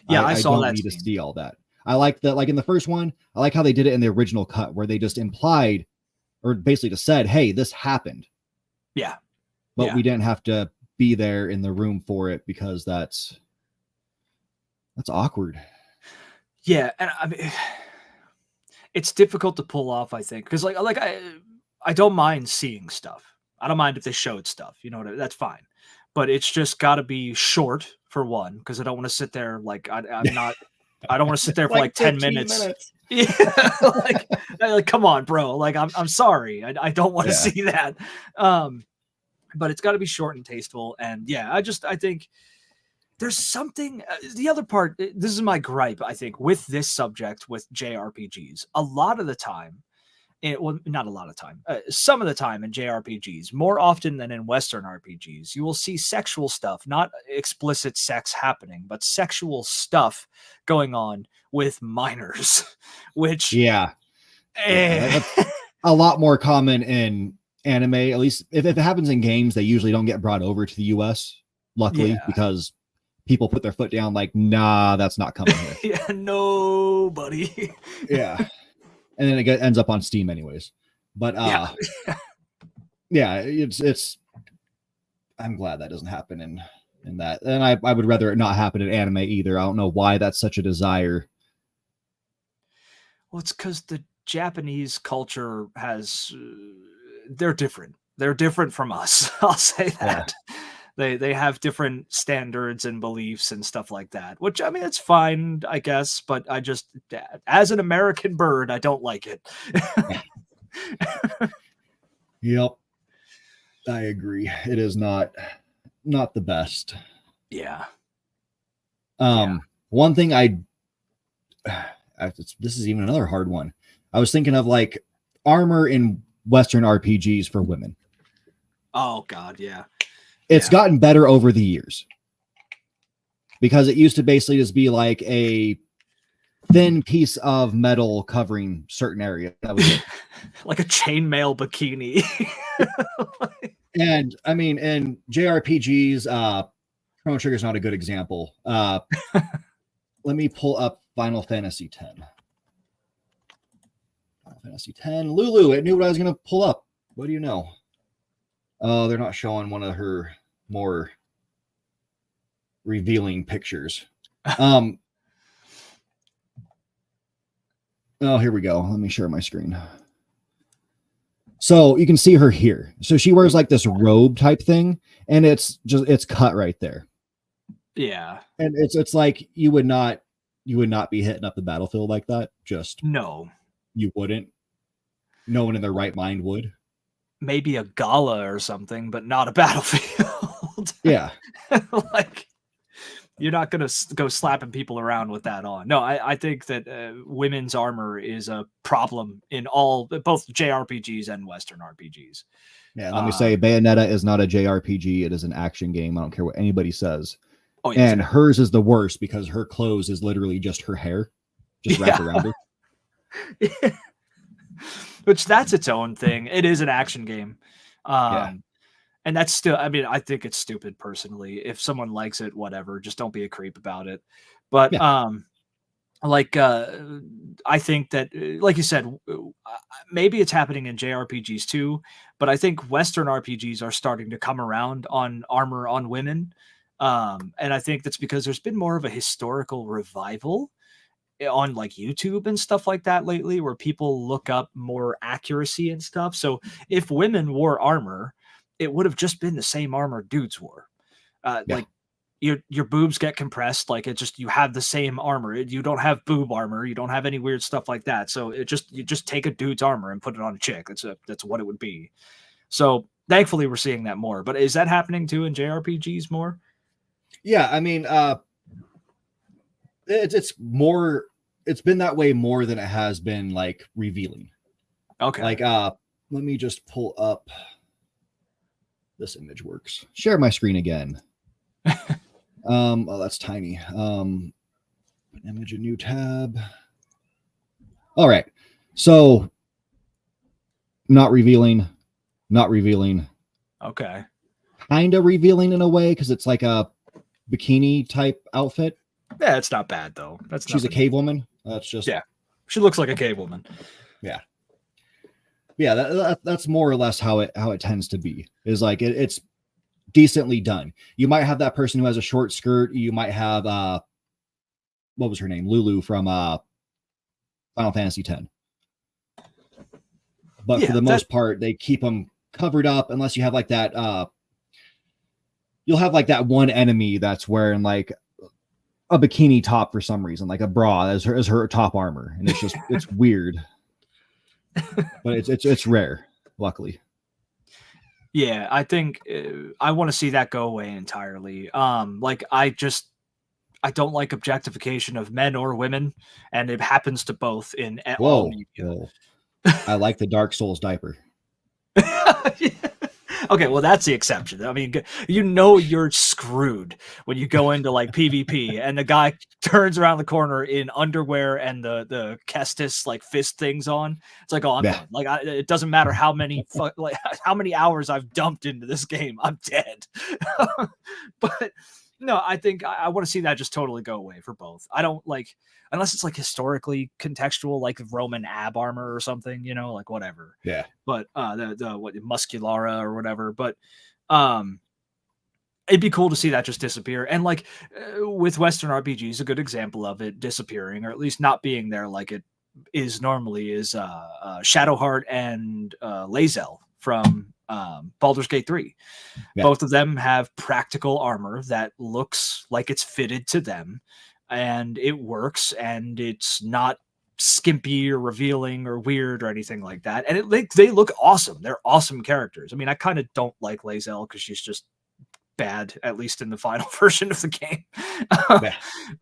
Yeah, I saw don't that need to scene. see all that. I like that, like in the first one, I like how they did it in the original cut, where they just implied or basically just said, "Hey, this happened." Yeah, But yeah, we didn't have to be there in the room for it because that's awkward. yeah. And I mean, it's difficult to pull off, I think, because I don't mind seeing stuff. I don't mind if they showed stuff. You know what? That's fine. But it's just got to be short for one, because I don't want to sit there like I'm not. I don't want to sit there for like 10 minutes. Yeah, like come on, bro. Like I'm sorry. I don't want to Yeah. see that. But it's got to be short and tasteful. And yeah, I think there's something. The other part. This is my gripe. I think with this subject with JRPGs, a lot of the time. Well, not a lot of time. Some of the time in JRPGs, more often than in Western RPGs, you will see sexual stuff, not explicit sex happening, but sexual stuff going on with minors, which Yeah. That's a lot more common in anime. At least if it happens in games, they usually don't get brought over to the US, luckily, yeah, because people put their foot down like, nah, that's not coming here. yeah, nobody. Yeah. And then it ends up on Steam anyways. But Yeah, yeah, it's I'm glad that doesn't happen in that. And I would rather it not happen in anime either. I don't know why that's such a desire. well, it's because the Japanese culture has. They're different. They're different from us. I'll say that. Yeah. They have different standards and beliefs and stuff like that, which I mean it's fine, I guess, but I just as an American bird, I don't like it. Yep. I agree. It is not the best. Yeah. One thing this is even another hard one. I was thinking of like armor in Western RPGs for women. Oh God, yeah. It's gotten better over the years. Because it used to basically just be like a thin piece of metal covering certain areas. That was it. Like a chainmail bikini. And I mean, in JRPGs, Chrono Trigger is not a good example. Let me pull up Final Fantasy X. Final Fantasy X. Lulu, it knew what I was going to pull up. What do you know? Oh, they're not showing one of her more revealing pictures. Oh, here we go. Let me share my screen. So you can see her here. So she wears like this robe type thing, and it's cut right there. Yeah. And it's like you would not be hitting up the battlefield like that. Just no. You wouldn't. No one in their right mind would. Maybe a gala or something, but not a battlefield. Yeah. Like you're not going to go slapping people around with that on. No, I think that women's armor is a problem in both JRPGs and Western RPGs. Yeah, let me say Bayonetta is not a JRPG. It is an action game. I don't care what anybody says. Oh, yeah, and hers is the worst because her clothes is literally just her hair, just wrapped around her. Yeah. Which that's its own thing. It is an action game. And that's still, I mean, I think it's stupid personally. If someone likes it, whatever, just don't be a creep about it. But I think that, like you said, maybe it's happening in JRPGs too, but I think Western RPGs are starting to come around on armor on women. And I think that's because there's been more of a historical revival on like YouTube and stuff like that lately, where people look up more accuracy and stuff. So if women wore armor, it would have just been the same armor dudes wore. Like your boobs get compressed. Like it just, you have the same armor. You don't have boob armor. You don't have any weird stuff like that. So you just take a dude's armor and put it on a chick. That's what it would be. So thankfully we're seeing that more, but is that happening too in JRPGs more? Yeah. I mean, it's been that way more than it has been like revealing. Okay. Like, let me just pull up. This image works. Share my screen again. Oh, that's tiny. Image, a new tab. All right. So not revealing, not revealing. Okay. Kind of revealing in a way because it's like a bikini type outfit. Yeah, it's not bad though. She's a cave woman. That's just she looks like a cave woman. Yeah. That's more or less how it tends to be. Is like it's decently done. You might have that person who has a short skirt. You might have what was her name? Lulu from Final Fantasy X. But for the most part, they keep them covered up unless you have like that you'll have like that one enemy that's wearing like a bikini top for some reason, like a bra as her top armor, and it's just it's weird. But it's rare, luckily. Yeah, I think I want to see that go away entirely. Like I don't like objectification of men or women, and it happens to both in all media. Whoa. I like the Dark Souls diaper. Okay, well that's the exception. I mean, you're screwed when you go into like PvP and the guy turns around the corner in underwear and the Kestis like fist things on. It's like, oh, I'm done. Like it doesn't matter how many how many hours I've dumped into this game, I'm dead. But no, I think I want to see that just totally go away for both. I don't like unless it's like historically contextual, like Roman ab armor or something, like whatever. Yeah. But the what musculara or whatever. But it'd be cool to see that just disappear. And like with Western RPGs, a good example of it disappearing or at least not being there like it is normally is Shadowheart and Lae'zel from Baldur's Gate 3. Yeah. Both of them have practical armor that looks like it's fitted to them and it works and it's not skimpy or revealing or weird or anything like that. And they look awesome. They're awesome characters. I mean, I kind of don't like Lae'zel because she's just bad, at least in the final version of the game.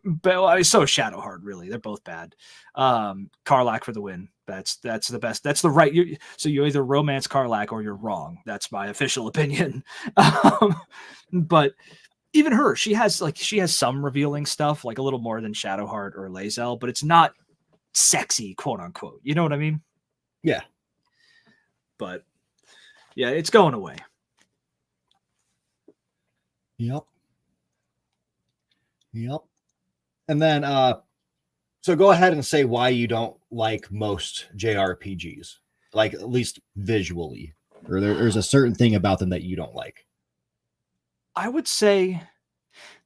But so Shadowheart, really. They're both bad. Karlach for the win. That's the best. That's the right. So you either romance Karlach or you're wrong. That's my official opinion. But even her, she has some revealing stuff, like a little more than Shadowheart or Lae'zel, but it's not sexy, quote unquote. You know what I mean? Yeah. But yeah, it's going away. Yep. And then so go ahead and say why you don't like most JRPGs, like at least visually, or there's a certain thing about them that you don't like. I would say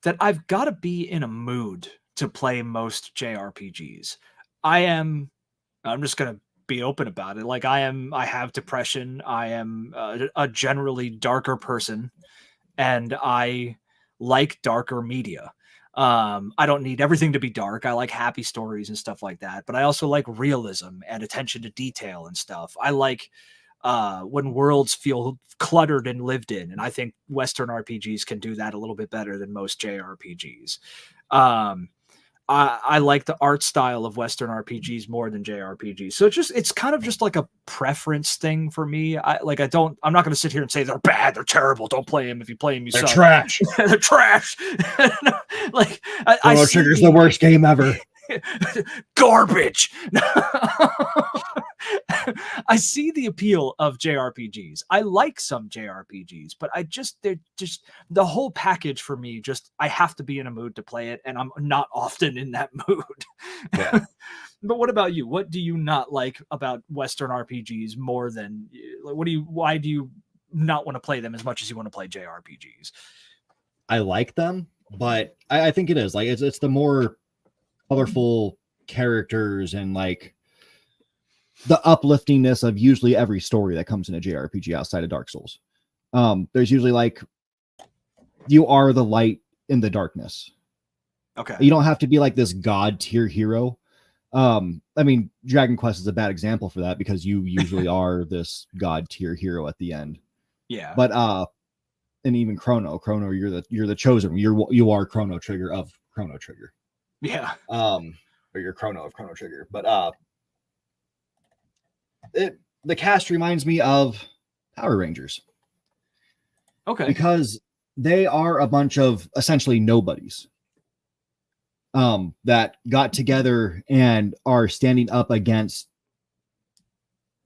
that I've got to be in a mood to play most JRPGs. I'm just going to be open about it. Like I have depression. I am a generally darker person and I like darker media. I don't need everything to be dark. I like happy stories and stuff like that, but I also like realism and attention to detail and stuff. I like when worlds feel cluttered and lived in, and I think Western RPGs can do that a little bit better than most JRPGs. I like the art style of Western RPGs more than JRPGs. So it's kind of just like a preference thing for me. I'm not going to sit here and say they're bad, they're terrible. Don't play them. If you play them, they're suck. Trash. They're trash. Like Chrono Trigger's the worst game ever. Garbage. I see the appeal of JRPGs. I like some JRPGs, but they're just the whole package for me. Just I have to be in a mood to play it, and I'm not often in that mood. Yeah. But what about you? What do you not like about Western RPGs more than why do you not want to play them as much as you want to play JRPGs? I like them, but I think it is like it's the more colorful characters and like the upliftingness of usually every story that comes in a JRPG outside of Dark Souls. There's usually like you are the light in the darkness. Okay. You don't have to be like this god tier hero. I mean, Dragon Quest is a bad example for that because you usually are this god tier hero at the end. Yeah. But and even Chrono, you're the chosen. You are Chrono Trigger of Chrono Trigger. Yeah. Or you're Chrono of Chrono Trigger. But the cast reminds me of Power Rangers. Okay. Because they are a bunch of essentially nobodies that got together and are standing up against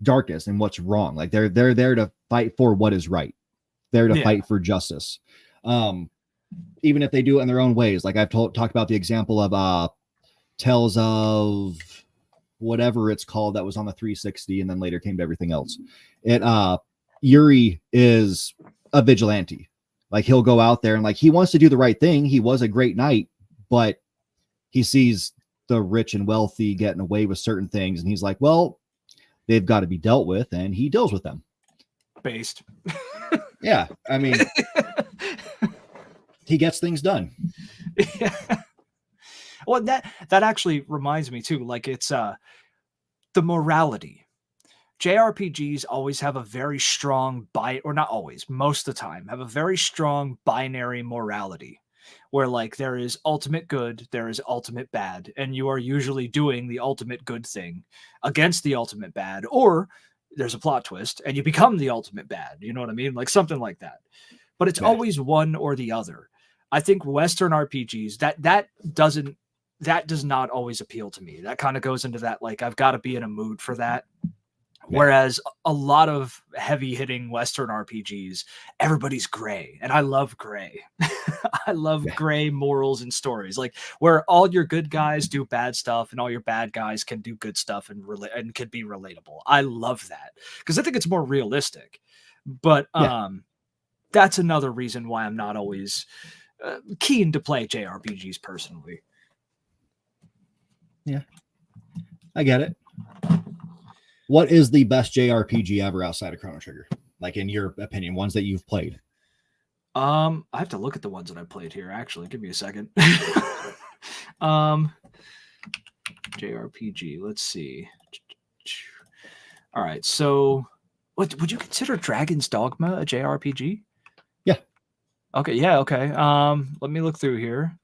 darkness and what's wrong. Like they're there to fight for what is right. They're to Yeah. fight for justice. Even if they do it in their own ways. Like I've talked about the example of Tales of whatever it's called that was on the 360 and then later came to everything else. Yuri is a vigilante. Like he'll go out there and like he wants to do the right thing. He was a great knight, but he sees the rich and wealthy getting away with certain things and he's like, well, they've got to be dealt with, and he deals with them. Based. Yeah, I mean, he gets things done. Yeah. Well, that actually reminds me too. Like it's the morality. JRPGs always have a very strong or not always, most of the time, have a very strong binary morality where like there is ultimate good, there is ultimate bad, and you are usually doing the ultimate good thing against the ultimate bad, or there's a plot twist and you become the ultimate bad. You know what I mean? Like something like that. But it's always one or the other. I think Western RPGs, that does not always appeal to me. That kind of goes into that, like, I've got to be in a mood for that. Yeah. Whereas a lot of heavy hitting Western RPGs, everybody's gray. And I love gray. I love gray morals and stories, like where all your good guys do bad stuff and all your bad guys can do good stuff and can be relatable. I love that because I think it's more realistic. But that's another reason why I'm not always keen to play JRPGs personally. Yeah, I get it. What is the best JRPG ever outside of Chrono Trigger? Like in your opinion, ones that you've played? I have to look at the ones that I played here. Actually, give me a second. JRPG. Let's see. All right. So, what would you consider Dragon's Dogma a JRPG? Yeah. Okay. Yeah. Okay. Let me look through here.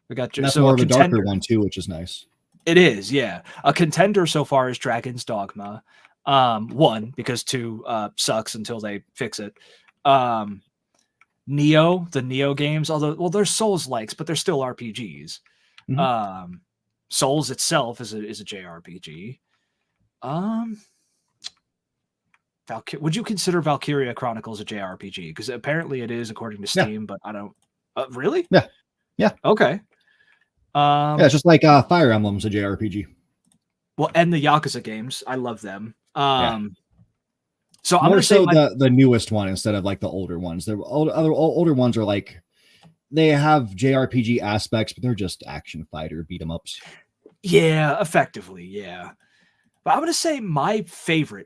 We got that's more of a darker one too, which is nice. It is, yeah. A contender so far is Dragon's Dogma. 1, because 2 sucks until they fix it. Neo, the Neo games, although, well, they're Souls-likes, but they're still RPGs. Mm-hmm. Souls itself is a JRPG. Would you consider Valkyria Chronicles a JRPG? Because apparently it is, according to Steam, but I don't... really? Yeah. Yeah. Okay. Yeah, it's just like Fire Emblem's a JRPG. Well, and the Yakuza games, I love them. So I'm going to say the newest one instead of like the older ones. The older ones are like they have JRPG aspects, but they're just action fighter beat 'em ups. Yeah, effectively, yeah. But I'm going to say my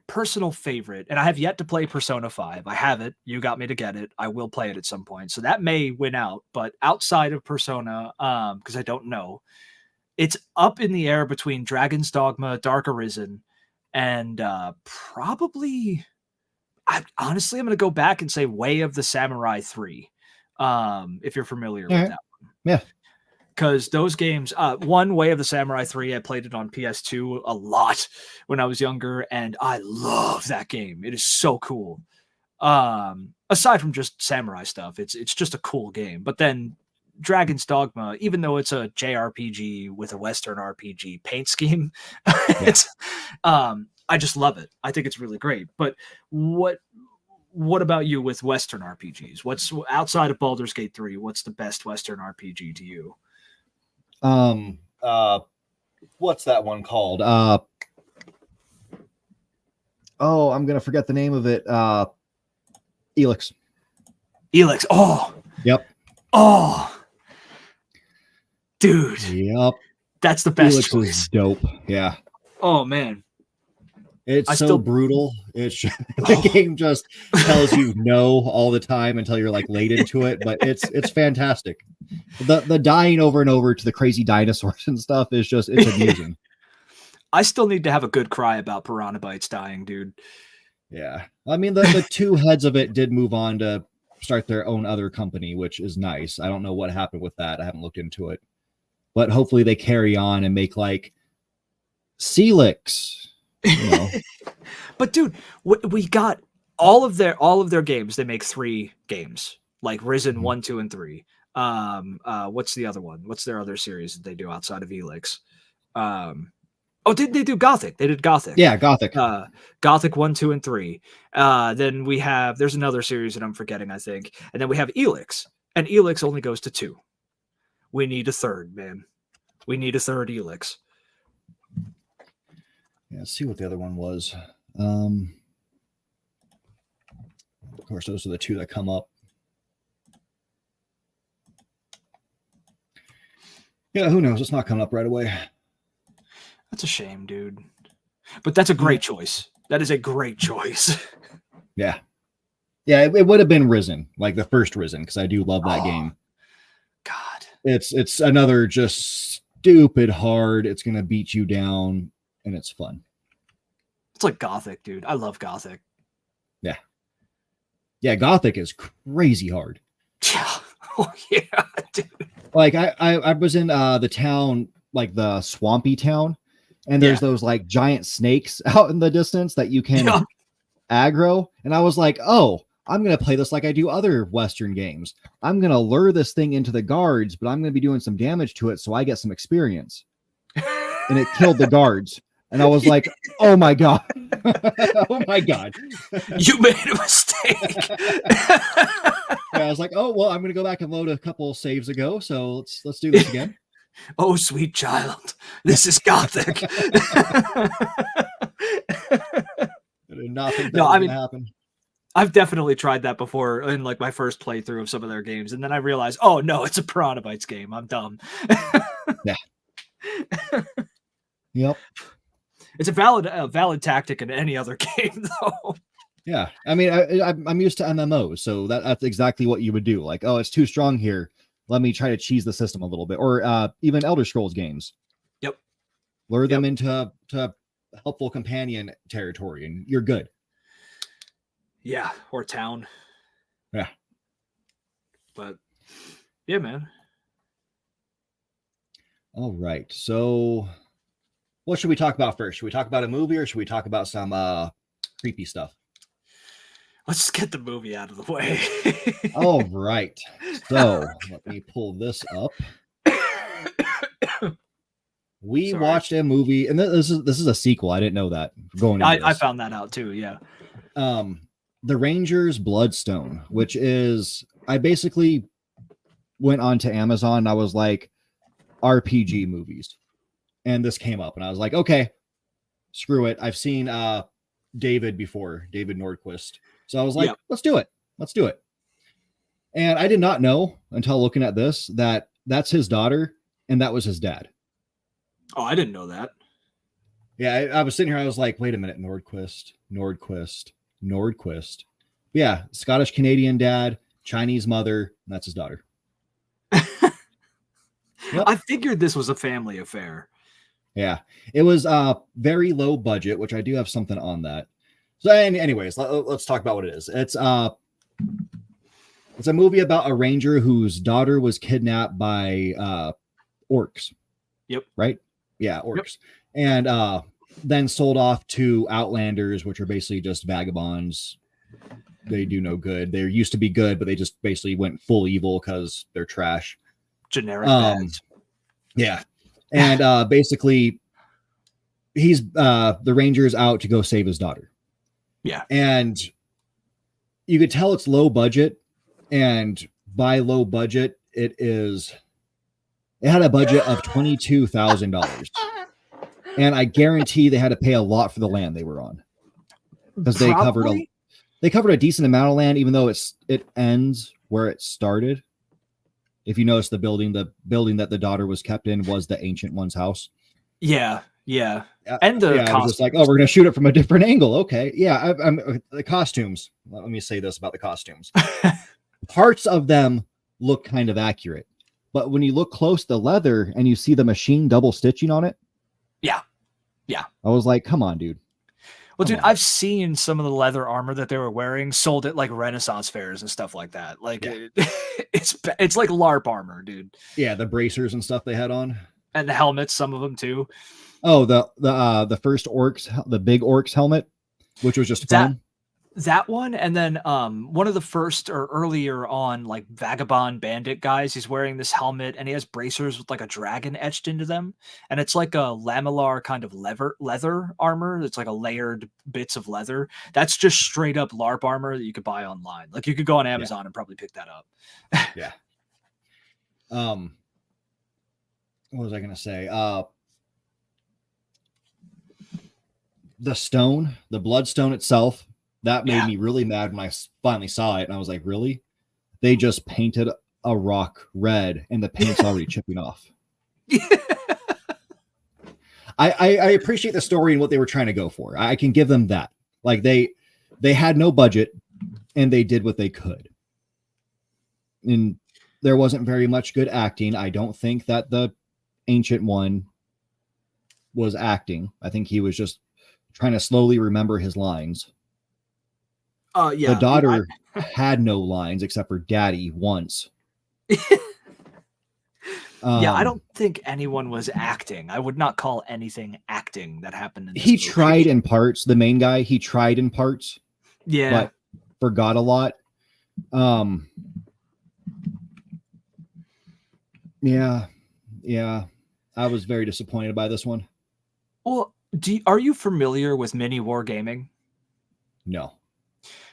personal favorite, and I have yet to play Persona 5. I have it. You got me to get it. I will play it at some point. So that may win out. But outside of Persona, because I don't know, it's up in the air between Dragon's Dogma, Dark Arisen, and probably... honestly, I'm going to go back and say Way of the Samurai 3, if you're familiar with that one. Yeah. Because those games, one, Way of the Samurai 3, I played it on PS2 a lot when I was younger, and I love that game. It is so cool. Aside from just samurai stuff, it's just a cool game. But then Dragon's Dogma, even though it's a JRPG with a Western RPG paint scheme, it's I just love it. I think it's really great. But what about you with Western RPGs? What's outside of Baldur's Gate 3? What's the best Western RPG to you? What's that one called? I'm gonna forget the name of it. Elix. Oh. Yep. Oh. Dude. Yep. That's the best Elix choice. Is dope. Yeah. Oh man. It's so brutal. It's the game just tells you no all the time until you're like late into it, but it's fantastic. The dying over and over to the crazy dinosaurs and stuff it's amusing. I still need to have a good cry about Piranha Bytes dying, dude. Yeah. I mean the two heads of it did move on to start their own other company, which is nice. I don't know what happened with that. I haven't looked into it. But hopefully they carry on and make like Celix. You know. But dude, we got all of their games. They make 3 games, like Risen 1, 2, and 3. What's the other one? What's their other series that they do outside of Elix? Oh, did they do Gothic? They did Gothic. Yeah, Gothic. Gothic 1, 2, and 3. Then we have, there's another series that I'm forgetting, I think. And then we have Elix. And Elix only goes to 2. We need a third, man. We need a third Elix. Yeah, let's see what the other one was. Of course, those are the 2 that come up. Yeah, who knows? It's not coming up right away. That's a shame, dude. But that's a great choice. That is a great choice. Yeah. Yeah, it would have been Risen, like the first Risen, because I do love that game. God. It's another just stupid hard. It's going to beat you down, and it's fun. It's like Gothic, dude. I love Gothic. Yeah. Yeah, Gothic is crazy hard. Yeah. Oh, yeah, dude. Like, I was in the town, like the swampy town, and there's those like giant snakes out in the distance that you can aggro. And I was like, oh, I'm going to play this like I do other Western games. I'm going to lure this thing into the guards, but I'm going to be doing some damage to it so I get some experience. And it killed the guards. And I was like, oh my God. Oh my God. You made a mistake. I was like, oh, well, I'm going to go back and load a couple saves ago. So let's do this again. Oh, sweet child. This is Gothic. Nothing happen. I've definitely tried that before in like my first playthrough of some of their games. And then I realized, oh no, it's a Piranha Bytes game. I'm dumb. Yeah. Yep. It's a valid tactic in any other game, though. Yeah, I mean, I'm used to MMOs, so that's exactly what you would do. Like, oh, it's too strong here. Let me try to cheese the system a little bit, or even Elder Scrolls games. Yep. Lure them into helpful companion territory, and you're good. Yeah, or town. Yeah. But yeah, man. All right, so what should we talk about first? Should we talk about a movie, or should we talk about some creepy stuff? Let's just get the movie out of the way. All right. So let me pull this up. We watched a movie, and this is a sequel. I didn't know that going into I found that out too. Yeah. The Ranger's Bloodstone, which is, I basically went on to Amazon and I was like, RPG movies. And this came up and I was like, okay, screw it. I've seen David before, David Nordquist. So I was like, let's do it. Let's do it. And I did not know until looking at this that that's his daughter and that was his dad. Oh, I didn't know that. Yeah, I was sitting here. I was like, wait a minute, Nordquist. Yeah, Scottish Canadian dad, Chinese mother, and that's his daughter. Yep. I figured this was a family affair. Yeah, it was very low budget, which I do have something on that. So, anyways, let's talk about what it is. It's a movie about a ranger whose daughter was kidnapped by orcs. Yep. Right? Yeah, orcs. Yep. And then sold off to outlanders, which are basically just vagabonds. They do no good. They used to be good, but they just basically went full evil because they're trash. Generic bads. Yeah. And basically he's the ranger's out to go save his daughter. Yeah. And you could tell it's low budget, and by low budget it had a budget of $22,000. And I guarantee they had to pay a lot for the land they were on. Because they covered a decent amount of land, even though it ends where it started. If you notice, the building that the daughter was kept in was the ancient one's house. Yeah, yeah. And the I was just like, oh, we're gonna shoot it from a different angle. Okay, yeah. The costumes. Let me say this about the costumes. Parts of them look kind of accurate, but when you look close, the leather and you see the machine double stitching on it. Yeah. I was like, come on, dude. Well, dude, I've seen some of the leather armor that they were wearing sold at like Renaissance fairs and stuff like that. Like it's like LARP armor, dude. Yeah, the bracers and stuff they had on, and the helmets, some of them too. Oh, the first orcs, the big orcs helmet, which was just fun. That one, and then one of the first or earlier on, like, Vagabond Bandit guys, he's wearing this helmet and he has bracers with like a dragon etched into them, and it's like a lamellar kind of leather armor. It's like a layered bits of leather. That's just straight up LARP armor that you could buy online. Like, you could go on Amazon and probably pick that up. Yeah. What was I gonna say? The bloodstone itself, that made me really mad when I finally saw it, and I was like, really? They just painted a rock red and the paint's already chipping off. I appreciate the story and what they were trying to go for. I can give them that. Like, they had no budget and they did what they could. And there wasn't very much good acting. I don't think that the ancient one was acting. I think he was just trying to slowly remember his lines. Yeah. The daughter had no lines except for daddy once. Yeah, I don't think anyone was acting. I would not call anything acting that happened in this he movie. tried in parts. The main guy, he tried in parts. Yeah. But forgot a lot. Yeah. I was very disappointed by this one. Well, are you familiar with Mini Wargaming? No.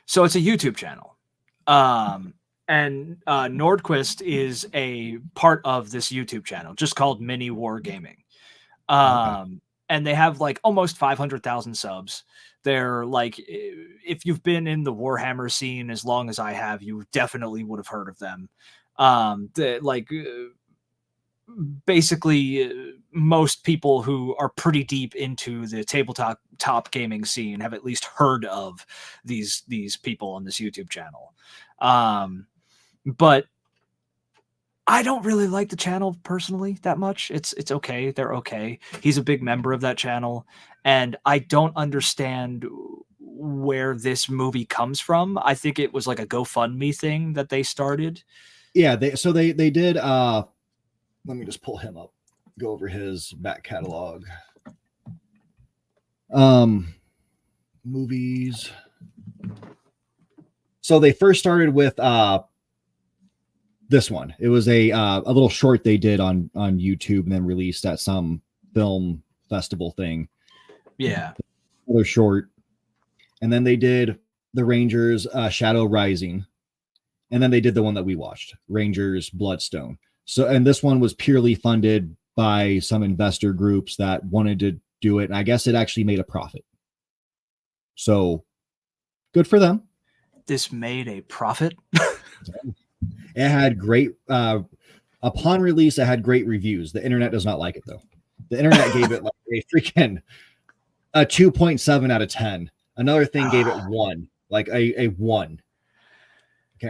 So it's a YouTube channel. And Nordquist is a part of this YouTube channel, just called Mini Wargaming. And they have like almost 500,000 subs. They're like, if you've been in the Warhammer scene as long as I have, you definitely would have heard of them. Basically, most people who are pretty deep into the tabletop gaming scene have at least heard of these people on this YouTube channel. But I don't really like the channel personally that much. It's okay. They're okay. He's a big member of that channel, and I don't understand where this movie comes from. I think it was like a GoFundMe thing that they started. Yeah, they did. Let me just pull him up, go over his back catalog. Movies. So they first started with this one. It was a little short they did on YouTube and then released at some film festival thing. Yeah. Another short. And then they did the Rangers Shadow Rising. And then they did the one that we watched, Rangers Bloodstone. So, and this one was purely funded by some investor groups that wanted to do it. And I guess it actually made a profit. So good for them. This made a profit. It had great, upon release, it had great reviews. The internet does not like it though. The internet gave it like a freaking 2.7 out of 10. Another thing gave it 1, like a 1.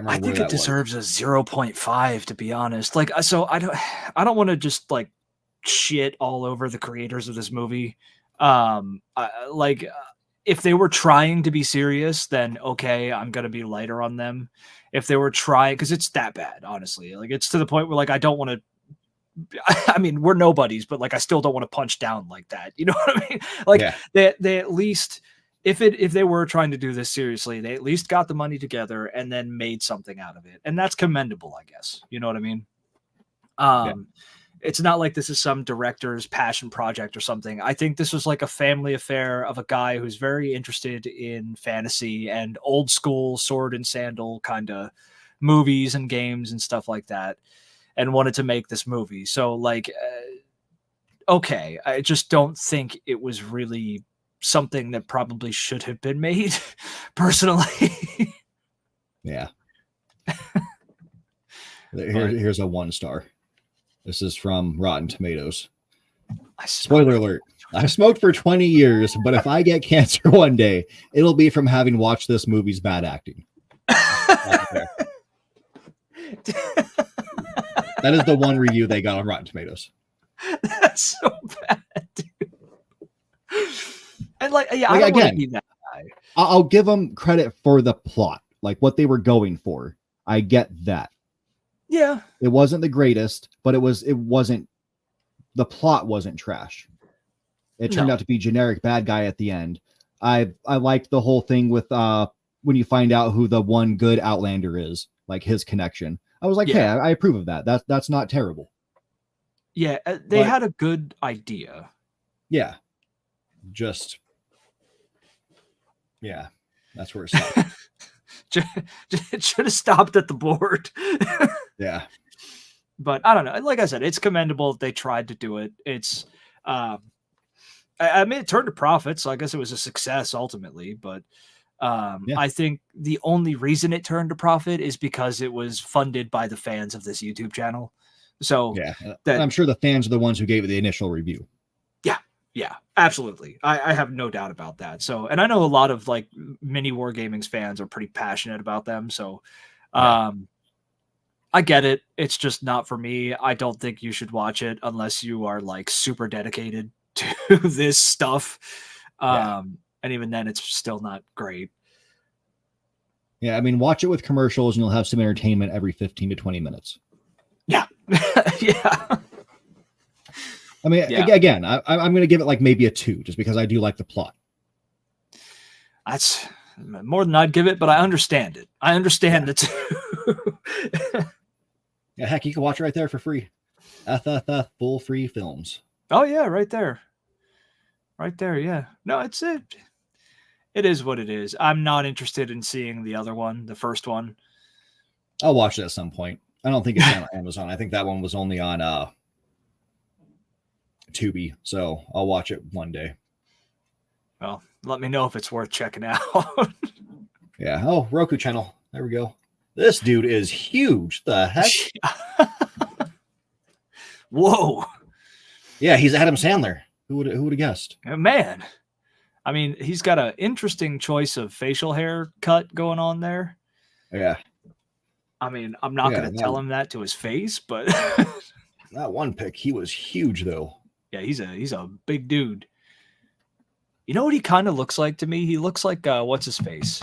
I think it deserves a 0.5, to be honest. Like, so I don't want to just like shit all over the creators of this movie. If they were trying to be serious, then okay, I'm gonna be lighter on them. If they were trying, because it's that bad, honestly. Like, it's to the point where like I don't want to. I mean, we're nobodies, but like I still don't want to punch down like that. You know what I mean? Like, yeah. They at least. If they were trying to do this seriously, they at least got the money together and then made something out of it. And that's commendable, I guess. You know what I mean? It's not like this is some director's passion project or something. I think this was like a family affair of a guy who's very interested in fantasy and old school sword and sandal kind of movies and games and stuff like that, and wanted to make this movie. So like, okay, I just don't think it was really something that probably should have been made, personally. Yeah. Here's a 1 star. This is from Rotten Tomatoes. Spoiler alert. I've smoked for 20 years, but if I get cancer one day, it'll be from having watched this movie's bad acting. That is the one review they got on Rotten Tomatoes. That's so bad, dude. And like, yeah, like, I don't again, be that guy. I'll give them credit for the plot, like what they were going for. I get that. Yeah, it wasn't the greatest, but it wasn't. The plot wasn't trash. It turned out to be generic bad guy at the end. I liked the whole thing with when you find out who the one good Outlander is, like his connection. I was like, hey, I approve of that. That's not terrible. Yeah, they had a good idea. Yeah. Just, yeah, that's where it stopped. It should have stopped at the board. Yeah. But I don't know. Like I said, it's commendable that they tried to do it. It's, I mean, it turned a profit, so I guess it was a success ultimately. But I think the only reason it turned a profit is because it was funded by the fans of this YouTube channel. So yeah, I'm sure the fans are the ones who gave it the initial review. Yeah, absolutely. I have no doubt about that. So, and I know a lot of like mini Wargaming's fans are pretty passionate about them. So, I get it. It's just not for me. I don't think you should watch it unless you are like super dedicated to this stuff. And even then, it's still not great. Yeah, I mean, watch it with commercials and you'll have some entertainment every 15 to 20 minutes. Yeah. Yeah. I mean, again, I'm going to give it like maybe a 2 just because I do like the plot. That's more than I'd give it, but I understand it. I understand the 2. Yeah, heck, you can watch it right there for free. FFF Full Free Films. Oh, yeah, right there. Right there, yeah. No, it's it. It is what it is. I'm not interested in seeing the other one, the first one. I'll watch it at some point. I don't think it's on Amazon. I think that one was only on Tubi, so I'll watch it one day. Well, let me know if it's worth checking out. Yeah. Oh, Roku channel. There we go. This dude is huge. The heck? Whoa. Yeah, he's Adam Sandler. Who would have guessed? Man. I mean, he's got an interesting choice of facial hair cut going on there. Yeah. I mean, I'm not going to tell him that to his face, but that one pic, he was huge though. Yeah, he's a big dude. You know what he kind of looks like to me? He looks like what's his face?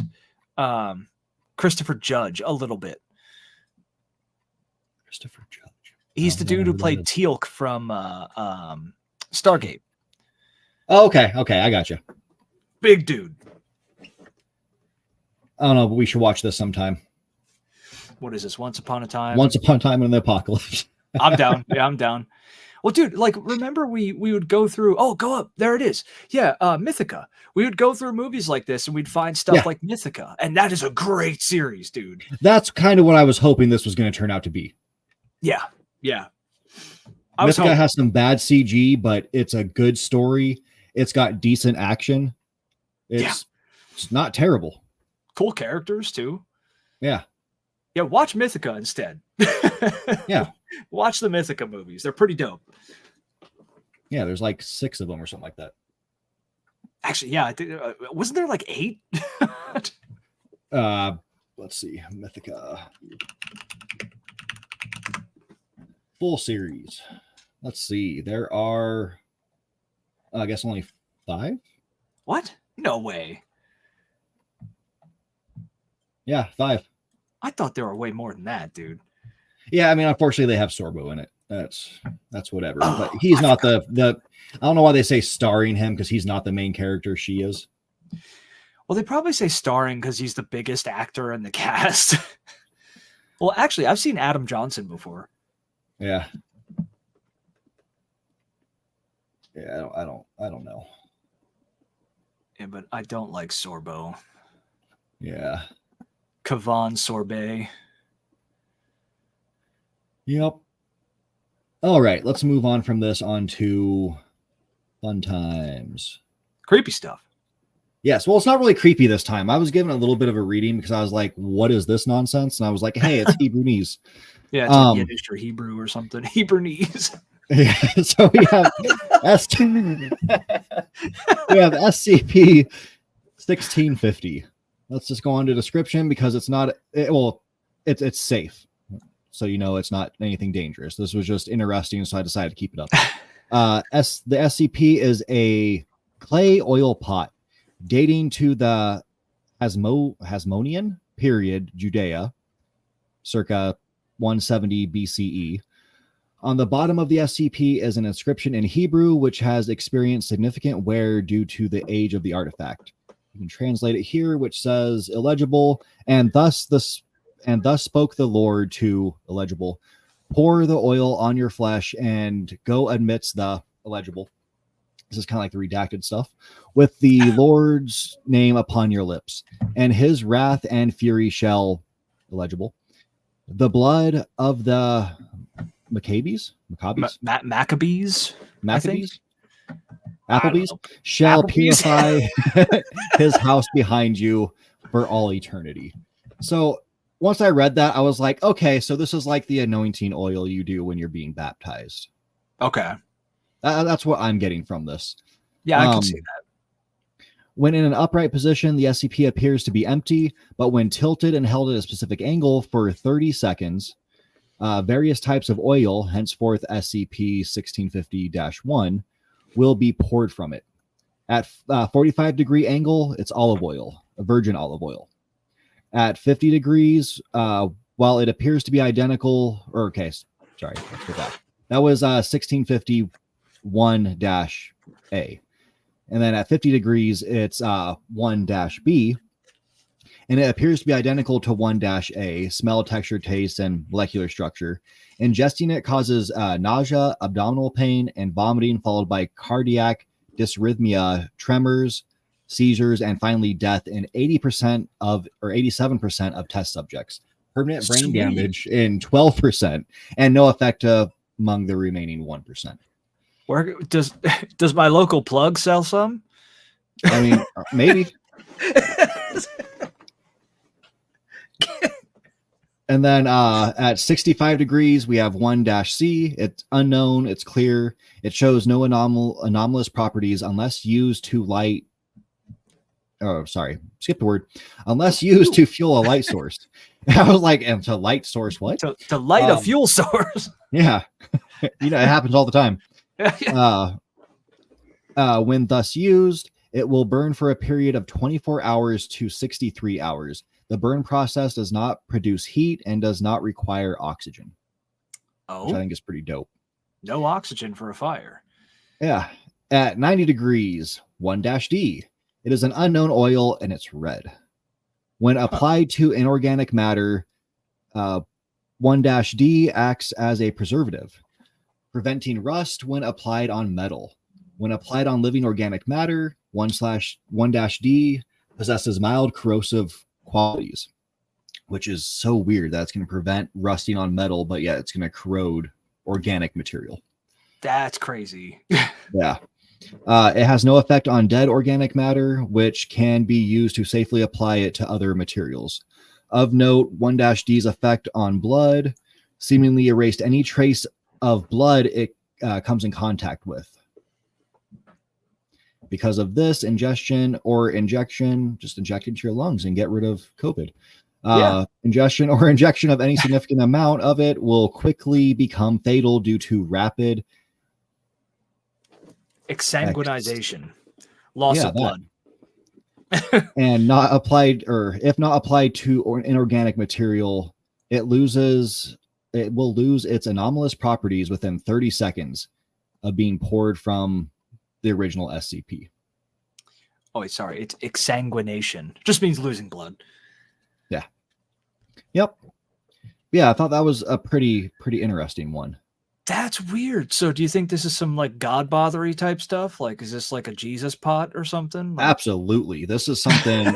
Christopher Judge a little bit. Christopher Judge. He's the dude who played Teal'c from Stargate. Oh, okay. Okay, I got you. Big dude. I don't know, but we should watch this sometime. What is this? Once Upon a Time? Once Upon a Time in the Apocalypse. I'm down. Yeah, I'm down. Well, dude, like, remember we would go through, oh, go up. There it is. Yeah, Mythica. We would go through movies like this and we'd find stuff like Mythica. And that is a great series, dude. That's kind of what I was hoping this was going to turn out to be. Yeah, yeah. Mythica has some bad CG, but it's a good story. It's got decent action. It's not terrible. Cool characters, too. Yeah. Yeah, watch Mythica instead. Yeah. Watch the Mythica movies. They're pretty dope. Yeah, there's like 6 of them or something like that. Actually, yeah, I think, wasn't there like 8? Let's see. Mythica. Full series. Let's see. There are, I guess, only 5. What? No way. Yeah, 5. I thought there were way more than that, dude. Yeah, I mean, unfortunately, they have Sorbo in it. That's whatever. But he's not the. I don't know why they say starring him because he's not the main character. She is. Well, they probably say starring because he's the biggest actor in the cast. Well, actually, I've seen Adam Johnson before. Yeah. Yeah, I don't know. Yeah, but I don't like Sorbo. Yeah. Kavan Sorbet. Yep. All right, let's move on from this on to fun times. Creepy stuff. Yes, well, it's not really creepy this time. I was given a little bit of a reading because I was like, what is this nonsense? And I was like, hey, it's Hebrewese. Yeah, it's like Yiddish or Hebrew or something. Hebrewese. Yeah, so we have we have SCP 1650. Let's just go on to description because it's not it's safe. So you know it's not anything dangerous. This was just interesting, so I decided to keep it up. The SCP is a clay oil pot dating to the Hasmonean period, Judea, circa 170 BCE. On the bottom of the SCP is an inscription in Hebrew, which has experienced significant wear due to the age of the artifact. you can translate it here, which says illegible, and thus spoke the Lord to illegible. Pour the oil on your flesh and go amidst the illegible. This is kind of like the redacted stuff, with the Lord's name upon your lips, and his wrath and fury shall illegible. The blood of the Maccabees, Maccabees, Applebee's shall purify his house behind you for all eternity. So once I read that, I was like, okay, so this is like the anointing oil you do when you're being baptized. Okay. That's what I'm getting from this. Yeah, I can see that. When in an upright position, the SCP appears to be empty, but when tilted and held at a specific angle for 30 seconds, various types of oil, henceforth SCP-1650-1, will be poured from it. At 45-degree angle, it's olive oil, virgin olive oil. At 50 degrees, while it appears to be identical, or okay, sorry, let's go back. That was 1650-1-A. And then at 50 degrees, it's 1-B. And it appears to be identical to 1-A, smell, texture, taste, and molecular structure. Ingesting it causes nausea, abdominal pain, and vomiting, followed by cardiac dysrhythmia, tremors, seizures, and finally death in 80% of or 87% of test subjects. Permanent brain damage in 12%, and no effect among the remaining 1%. Where does my local plug sell some? I mean, maybe. And then at 65 degrees, we have 1-C. It's unknown. It's clear. It shows no anomalous properties unless used to light. Oh, sorry. Skip the word. Unless used to fuel a light source. I was like, and to light source what? To light a fuel source. Yeah. It happens all the time. When thus used, it will burn for a period of 24 hours to 63 hours. The burn process does not produce heat and does not require oxygen. Oh, which I think is pretty dope. No oxygen for a fire. Yeah. At 90 degrees, 1-D. It is an unknown oil and it's red. When applied to inorganic matter, 1-D acts as a preservative, preventing rust when applied on metal. When applied on living organic matter, 1-D possesses mild corrosive qualities, which is so weird that it's going to prevent rusting on metal, but yeah, it's going to corrode organic material. That's crazy. Yeah. It has no effect on dead organic matter, which can be used to safely apply it to other materials. Of note, 1-D's effect on blood seemingly erased any trace of blood it comes in contact with. Because of this, ingestion or injection, just inject into your lungs and get rid of COVID. Ingestion or injection of any significant amount of it will quickly become fatal due to rapid exsanguinization, loss of blood. And not applied, or if not applied to inorganic material, it will lose its anomalous properties within 30 seconds of being poured from the original SCP. Oh, wait, sorry. It's exsanguination. Just means losing blood. Yeah. Yep. Yeah, I thought that was a pretty interesting one. That's weird. So do you think this is some like God bothery type stuff? Like, is this like a Jesus pot or something? Like... Absolutely. This is something,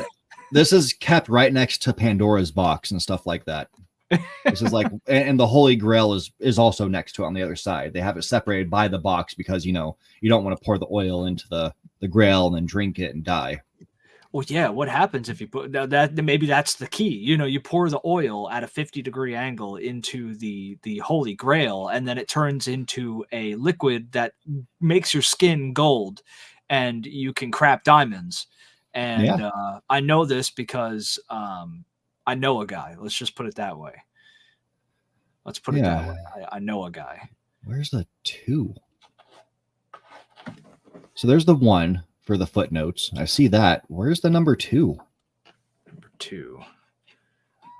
this is kept right next to Pandora's box and stuff like that. This is like, and the Holy Grail is also next to it on the other side. They have it separated by the box because, you don't want to pour the oil into the Grail and then drink it and die. Well, yeah. What happens if you put that? Maybe that's the key. You pour the oil at a 50-degree angle into the Holy Grail, and then it turns into a liquid that makes your skin gold, and you can crap diamonds. And I know this because I know a guy. Let's just put it that way. Let's put it that way. I know a guy. Where's the 2? So there's the 1 for the footnotes. I see that. Where's the number 2? Number 2.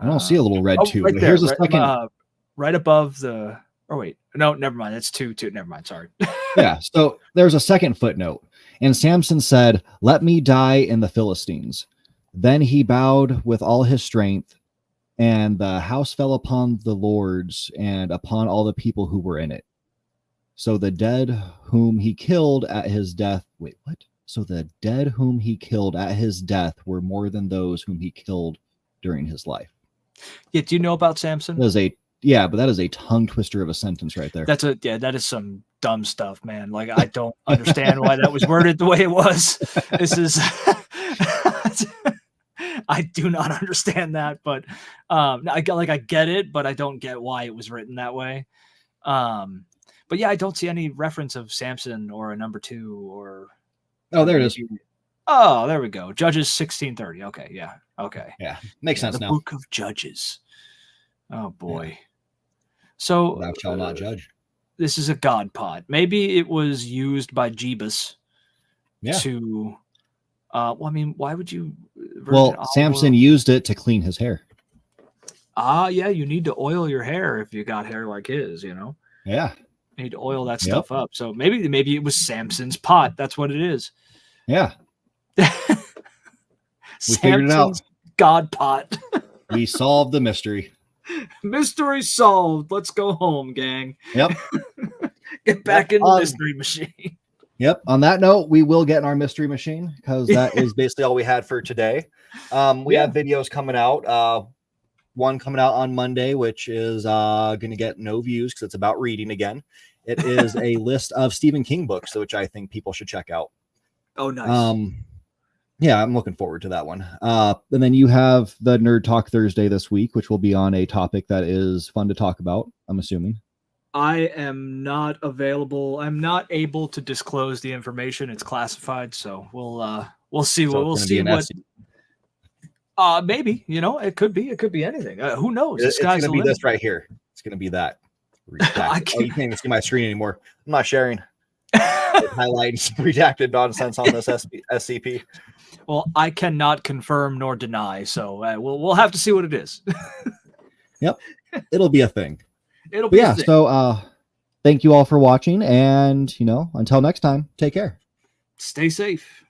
I don't see a little red 2. Right but there, here's the second. Right above the. Oh wait, no, never mind. That's 2. Never mind. Sorry. Yeah. So there's a second footnote. And Samson said, "Let me die in the Philistines." Then he bowed with all his strength, and the house fell upon the lords and upon all the people who were in it. So the dead whom he killed at his death, wait, what? So the dead whom he killed at his death were more than those whom he killed during his life. Yeah, do you know about Samson? But that is a tongue twister of a sentence right there. That is some dumb stuff, man. Like, I don't understand why that was worded the way it was. This is I do not understand that, but I get it, but I don't get why it was written that way. But yeah, I don't see any reference of Samson or a number 2 or. Oh, there it is. Oh, there we go. Judges 16:30. Okay, yeah. Okay. Yeah, makes sense the now. Book of Judges. Oh boy. Yeah. So thou shalt not judge. This is a god pot. Maybe it was used by Jebus to well, I mean, why would you Samson used it to clean his hair. Yeah, you need to oil your hair if you got hair like his, you know. Yeah. You need to oil that stuff up. So maybe it was Samson's pot. That's what it is. Yeah. We figured it out. God pot. We solved the mystery. Mystery solved. Let's go home, gang. Yep. Get back in the mystery machine. Yep. On that note, we will get in our mystery machine because that is basically all we had for today. We have videos coming out. One coming out on Monday, which is going to get no views because it's about reading again. It is a list of Stephen King books, which I think people should check out. Oh, nice. Yeah, I'm looking forward to that one. And then you have the Nerd Talk Thursday this week, which will be on a topic that is fun to talk about, I'm assuming. I am not available. I'm not able to disclose the information. It's classified, so we'll see. We'll see what. Maybe, it could be anything. Who knows? It's going to be this right here. It's going to be that. You can't even see my screen anymore. I'm not sharing. Highlights redacted nonsense on this SCP. Well, I cannot confirm nor deny, so we'll have to see what it is. Yep, it'll be a thing. It'll be a thing. So thank you all for watching, and until next time, take care. Stay safe.